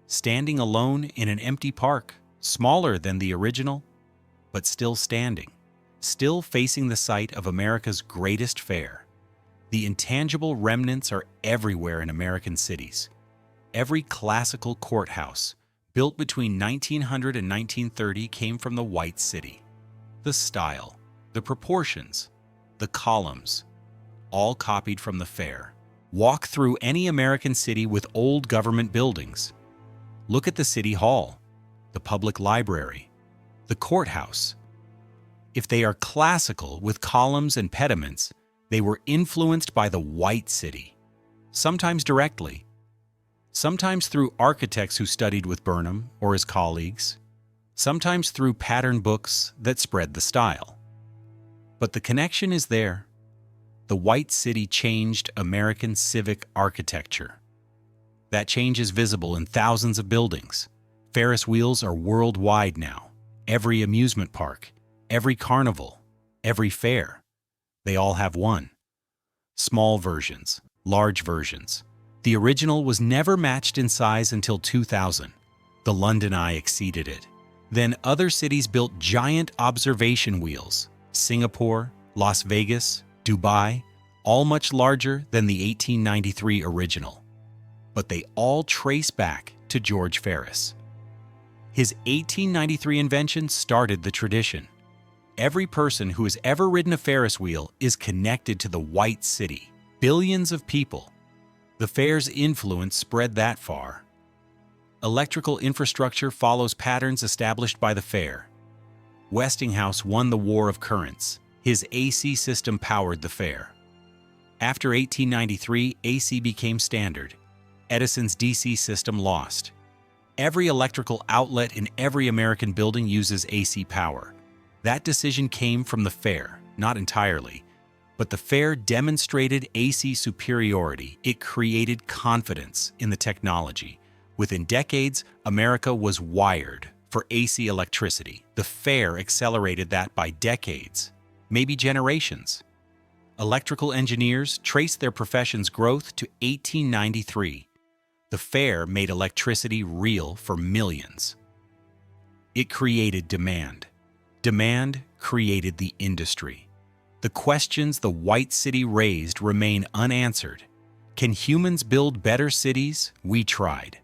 standing alone in an empty park, smaller than the original, but still standing, still facing the site of America's greatest fair. The intangible remnants are everywhere in American cities. Every classical courthouse, built between 1900 and 1930, came from the White City. The style, the proportions, the columns, all copied from the fair. Walk through any American city with old government buildings. Look at the City Hall, the public library, the courthouse. If they are classical with columns and pediments, they were influenced by the White City, sometimes directly, sometimes through architects who studied with Burnham or his colleagues, sometimes through pattern books that spread the style. But the connection is there. The White City changed American civic architecture. That change is visible in thousands of buildings. Ferris wheels are worldwide now. Every amusement park, every carnival, every fair, they all have one. Small versions, large versions. The original was never matched in size until 2000. The London Eye exceeded it. Then other cities built giant observation wheels. Singapore, Las Vegas, Dubai, all much larger than the 1893 original. But they all trace back to George Ferris. His 1893 invention started the tradition. Every person who has ever ridden a Ferris wheel is connected to the White City. Billions of people. The fair's influence spread that far. Electrical infrastructure follows patterns established by the fair. Westinghouse won the War of Currents. His AC system powered the fair. After 1893, AC became standard. Edison's DC system lost. Every electrical outlet in every American building uses AC power. That decision came from the fair, not entirely. But the fair demonstrated AC superiority. It created confidence in the technology. Within decades, America was wired for AC electricity. The fair accelerated that by decades, maybe generations. Electrical engineers traced their profession's growth to 1893. The fair made electricity real for millions. It created demand. Demand created the industry. The questions the White City raised remain unanswered. Can humans build better cities? We tried.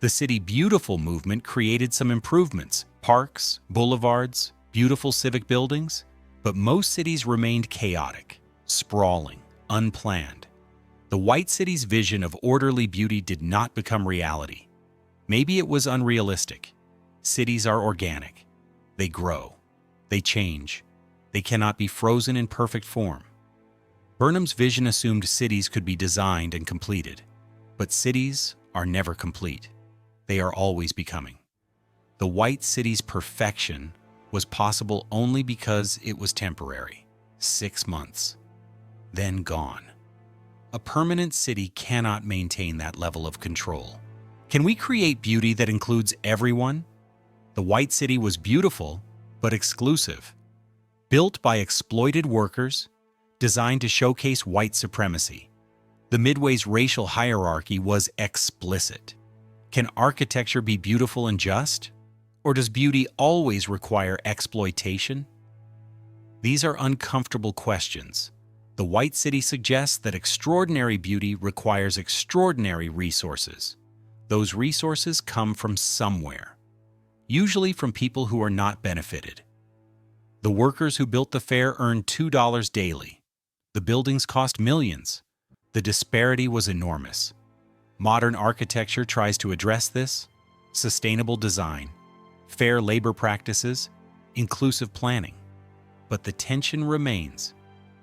The City Beautiful movement created some improvements, parks, boulevards, beautiful civic buildings, but most cities remained chaotic, sprawling, unplanned. The White City's vision of orderly beauty did not become reality. Maybe it was unrealistic. Cities are organic. They grow. They change. They cannot be frozen in perfect form. Burnham's vision assumed cities could be designed and completed, but cities are never complete. They are always becoming. The White City's perfection was possible only because it was temporary. 6 months, then gone. A permanent city cannot maintain that level of control. Can we create beauty that includes everyone? The White City was beautiful, but exclusive. Built by exploited workers, designed to showcase white supremacy. The Midway's racial hierarchy was explicit. Can architecture be beautiful and just? Or does beauty always require exploitation? These are uncomfortable questions. The White City suggests that extraordinary beauty requires extraordinary resources. Those resources come from somewhere, usually from people who are not benefited. The workers who built the fair earned $2 daily. The buildings cost millions. The disparity was enormous. Modern architecture tries to address this: sustainable design, fair labor practices, inclusive planning. But the tension remains.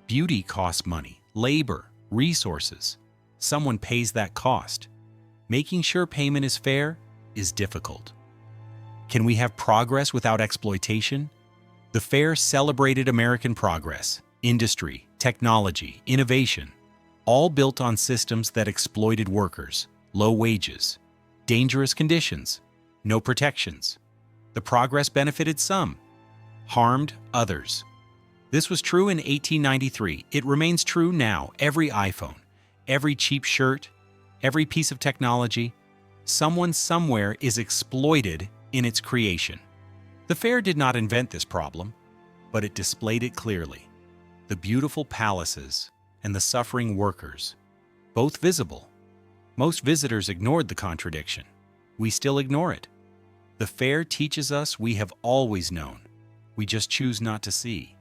Beauty costs money, labor, resources. Someone pays that cost. Making sure payment is fair is difficult. Can we have progress without exploitation? The fair celebrated American progress, industry, technology, innovation, all built on systems that exploited workers, low wages, dangerous conditions, no protections. The progress benefited some, harmed others. This was true in 1893. It remains true now. Every iPhone, every cheap shirt, every piece of technology, someone somewhere is exploited in its creation. The fair did not invent this problem, but it displayed it clearly. The beautiful palaces and the suffering workers, both visible. Most visitors ignored the contradiction. We still ignore it. The fair teaches us we have always known. We just choose not to see.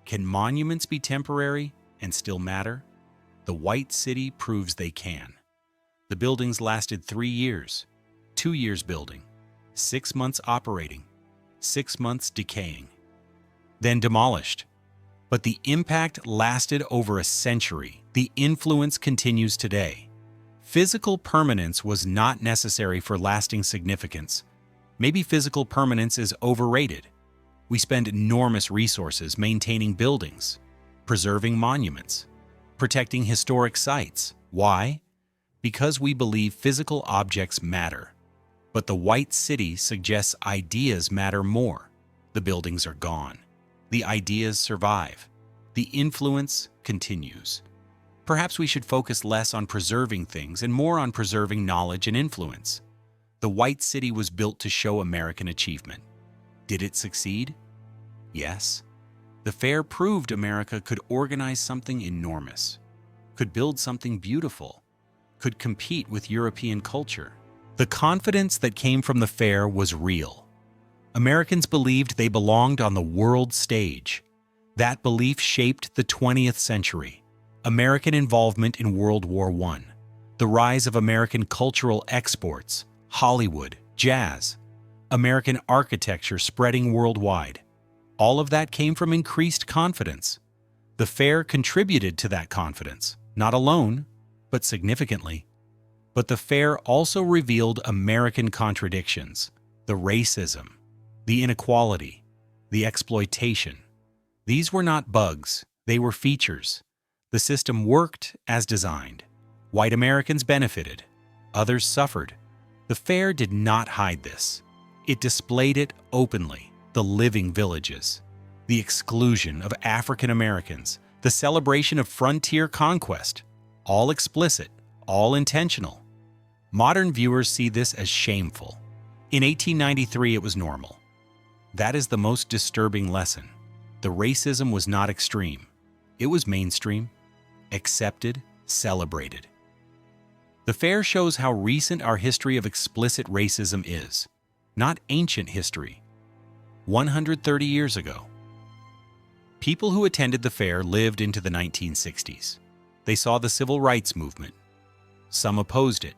Can monuments be temporary and still matter? The White City proves they can. The buildings lasted 3 years, 2 years building, 6 months operating, 6 months decaying, then demolished. But the impact lasted over a century. The influence continues today. Physical permanence was not necessary for lasting significance. Maybe physical permanence is overrated. We spend enormous resources maintaining buildings, preserving monuments, protecting historic sites. Why? Because we believe physical objects matter. But the White City suggests ideas matter more. The buildings are gone. The ideas survive. The influence continues. Perhaps we should focus less on preserving things and more on preserving knowledge and influence. The White City was built to show American achievement. Did it succeed? Yes. The fair proved America could organize something enormous, could build something beautiful, could compete with European culture. The confidence that came from the fair was real. Americans believed they belonged on the world stage. That belief shaped the 20th century. American involvement in World War I, the rise of American cultural exports, Hollywood, jazz, American architecture spreading worldwide. All of that came from increased confidence. The fair contributed to that confidence, not alone, but significantly. But the fair also revealed American contradictions, the racism, the inequality, the exploitation. These were not bugs, they were features. The system worked as designed. White Americans benefited, others suffered. The fair did not hide this. It displayed it openly. The living villages, the exclusion of African Americans, the celebration of frontier conquest, all explicit, all intentional. Modern viewers see this as shameful. In 1893, it was normal. That is the most disturbing lesson. The racism was not extreme. It was mainstream, accepted, celebrated. The fair shows how recent our history of explicit racism is, not ancient history. 130 years ago. People who attended the fair lived into the 1960s. They saw the civil rights movement. Some opposed it.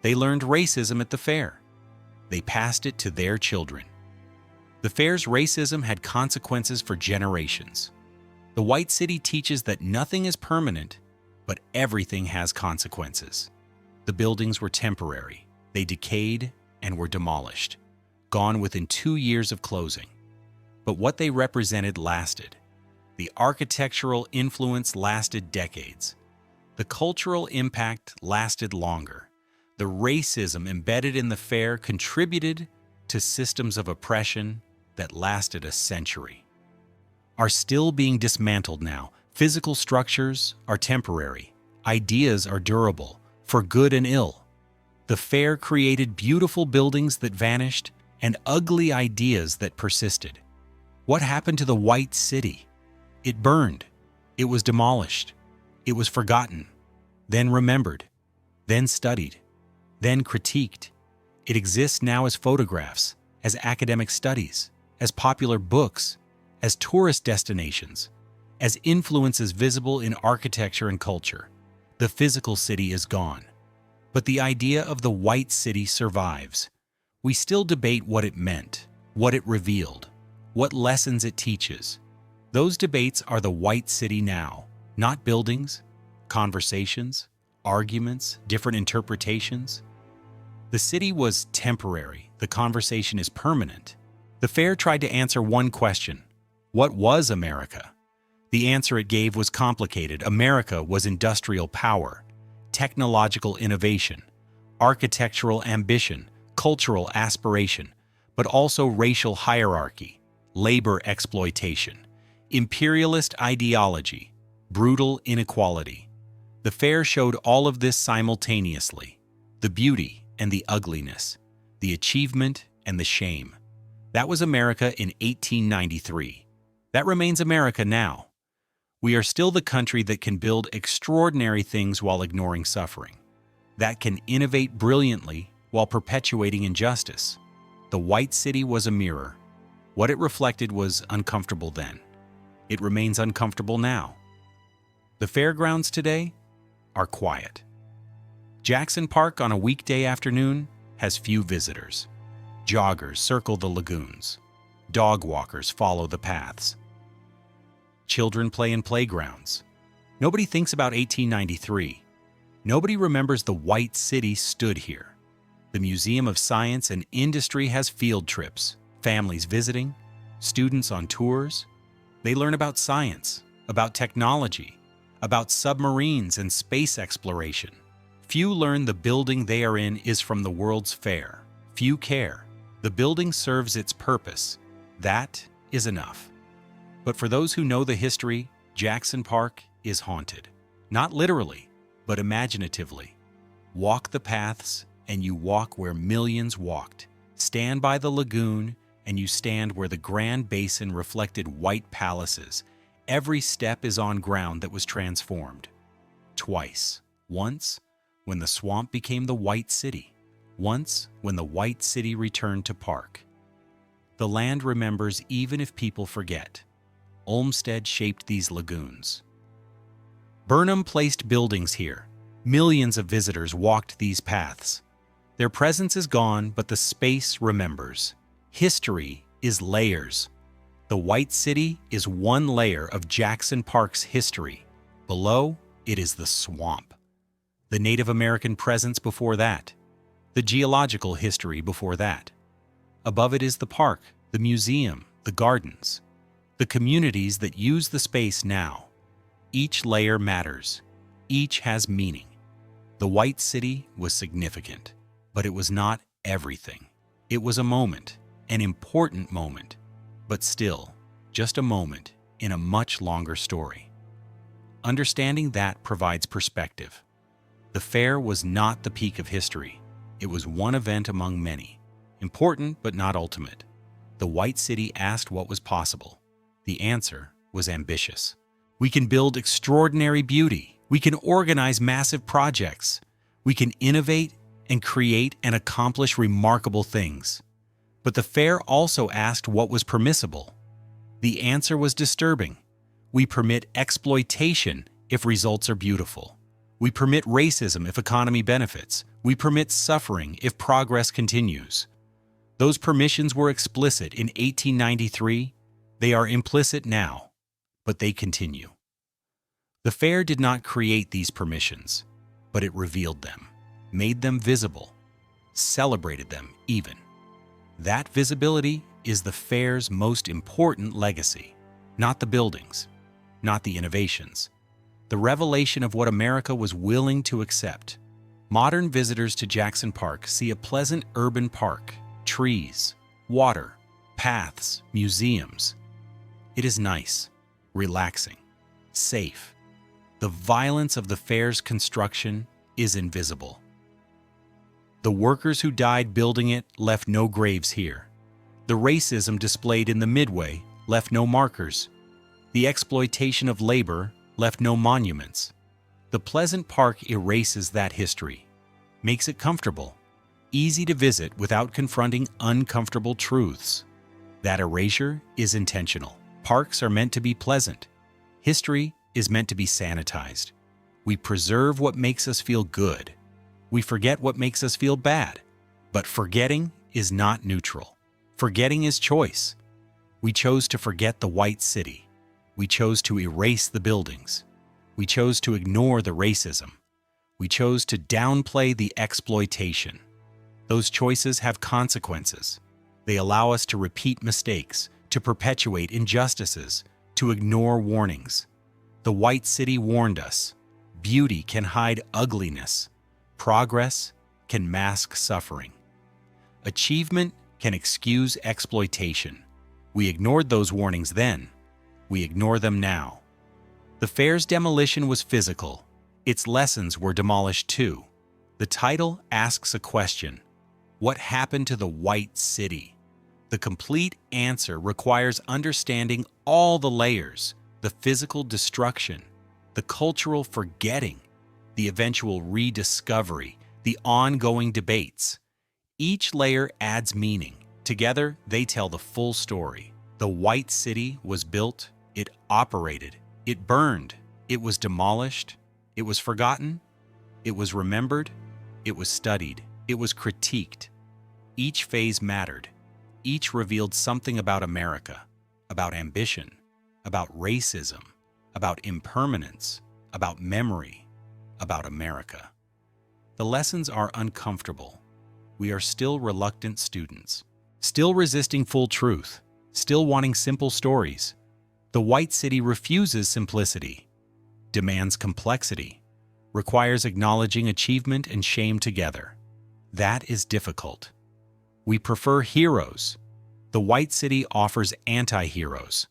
They learned racism at the fair. They passed it to their children. The fair's racism had consequences for generations. The White City teaches that nothing is permanent, but everything has consequences. The buildings were temporary. They decayed and were demolished, gone within 2 years of closing. But what they represented lasted. The architectural influence lasted decades. The cultural impact lasted longer. The racism embedded in the fair contributed to systems of oppression that lasted a century. Are still being dismantled now. Physical structures are temporary. Ideas are durable, for good and ill. The fair created beautiful buildings that vanished and ugly ideas that persisted. What happened to the White City? It burned. It was demolished. It was forgotten, then remembered, then studied, then critiqued. It exists now as photographs, as academic studies, as popular books, as tourist destinations, as influences visible in architecture and culture. The physical city is gone, but the idea of the White City survives. We still debate what it meant, what it revealed, what lessons it teaches. Those debates are the White City now, not buildings, conversations, arguments, different interpretations. The city was temporary. The conversation is permanent. The fair tried to answer one question: what was America? The answer it gave was complicated. America was industrial power, technological innovation, architectural ambition, cultural aspiration, but also racial hierarchy, labor exploitation, imperialist ideology, brutal inequality. The fair showed all of this simultaneously: the beauty and the ugliness, the achievement and the shame. That was America in 1893. That remains America now. We are still the country that can build extraordinary things while ignoring suffering, that can innovate brilliantly while perpetuating injustice. The White City was a mirror. What it reflected was uncomfortable then. It remains uncomfortable now. The fairgrounds today are quiet. Jackson Park on a weekday afternoon has few visitors. Joggers circle the lagoons. Dog walkers follow the paths. Children play in playgrounds. Nobody thinks about 1893. Nobody remembers the White City stood here. The Museum of Science and Industry has field trips, families visiting, students on tours. They learn about science, about technology, about submarines and space exploration. Few learn the building they are in is from the World's Fair. Few care. The building serves its purpose. That is enough. But for those who know the history, Jackson Park is haunted. Not literally, but imaginatively. Walk the paths, and you walk where millions walked. Stand by the lagoon, and you stand where the Grand Basin reflected white palaces. Every step is on ground that was transformed. Twice. Once, when the swamp became the White City. Once, when the White City returned to park. The land remembers even if people forget. Olmsted shaped these lagoons. Burnham placed buildings here. Millions of visitors walked these paths. Their presence is gone, but the space remembers. History is layers. The White City is one layer of Jackson Park's history. Below, it is the swamp. The Native American presence before that. The geological history before that. Above it is the park, the museum, the gardens, the communities that use the space now. Each layer matters. Each has meaning. The White City was significant, but it was not everything. It was a moment, an important moment, but still, just a moment in a much longer story. Understanding that provides perspective. The fair was not the peak of history. It was one event among many, important but not ultimate. The White City asked what was possible. The answer was ambitious. We can build extraordinary beauty. We can organize massive projects. We can innovate and create and accomplish remarkable things. But the fair also asked what was permissible. The answer was disturbing. We permit exploitation if results are beautiful. We permit racism if economy benefits. We permit suffering if progress continues. Those permissions were explicit in 1893. They are implicit now. but they continue. The fair did not create these permissions, but it revealed them, made them visible, celebrated them even. That visibility is the fair's most important legacy, not the buildings, not the innovations, the revelation of what America was willing to accept. Modern visitors to Jackson Park see a pleasant urban park, trees, water, paths, museums. It is nice, relaxing, safe. The violence of the fair's construction is invisible. The workers who died building it left no graves here. The racism displayed in the Midway left no markers. The exploitation of labor left no monuments. The pleasant park erases that history, makes it comfortable, easy to visit without confronting uncomfortable truths. That erasure is intentional. Parks are meant to be pleasant. History is meant to be sanitized. We preserve what makes us feel good. We forget what makes us feel bad. But forgetting is not neutral. Forgetting is choice. We chose to forget the white city. We chose to erase the buildings. We chose to ignore the racism. We chose to downplay the exploitation. Those choices have consequences. They allow us to repeat mistakes, to perpetuate injustices, to ignore warnings. The white city warned us. Beauty can hide ugliness. Progress can mask suffering. Achievement can excuse exploitation. We ignored those warnings then. We ignore them now. The fair's demolition was physical. Its lessons were demolished too. The title asks a question. What happened to the white city? The complete answer requires understanding all the layers, the physical destruction, the cultural forgetting, the eventual rediscovery, the ongoing debates. Each layer adds meaning. Together, they tell the full story. The white city was built, it operated, it burned, it was demolished, it was forgotten, it was remembered, it was studied, it was critiqued. Each phase mattered. Each revealed something about America, about ambition, about racism, about impermanence, about memory, about America. The lessons are uncomfortable. We are still reluctant students, still resisting full truth, still wanting simple stories. The white city refuses simplicity, demands complexity, requires acknowledging achievement and shame together. That is difficult. We prefer heroes. The white city offers anti-heroes.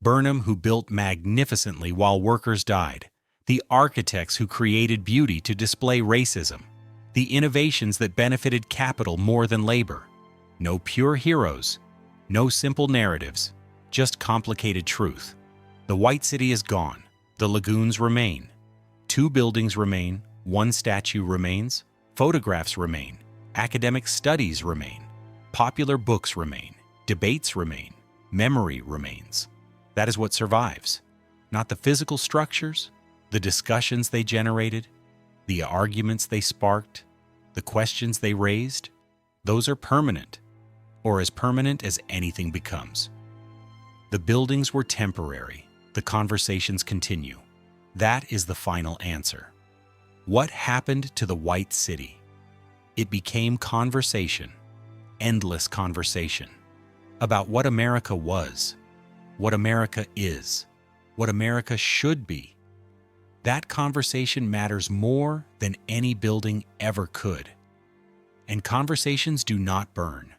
Burnham, who built magnificently while workers died. The architects who created beauty to display racism. The innovations that benefited capital more than labor. No pure heroes. No simple narratives. Just complicated truth. The white city is gone. The lagoons remain. 2 buildings remain. 1 statue remains. Photographs remain. Academic studies remain. Popular books remain. Debates remain. Memory remains. That is what survives. Not the physical structures, the discussions they generated, the arguments they sparked, the questions they raised. Those are permanent, or as permanent as anything becomes. The buildings were temporary. The conversations continue. That is the final answer. What happened to the white city? It became conversation, endless conversation, about what America was, what America is, what America should be. That conversation matters more than any building ever could. And conversations do not burn.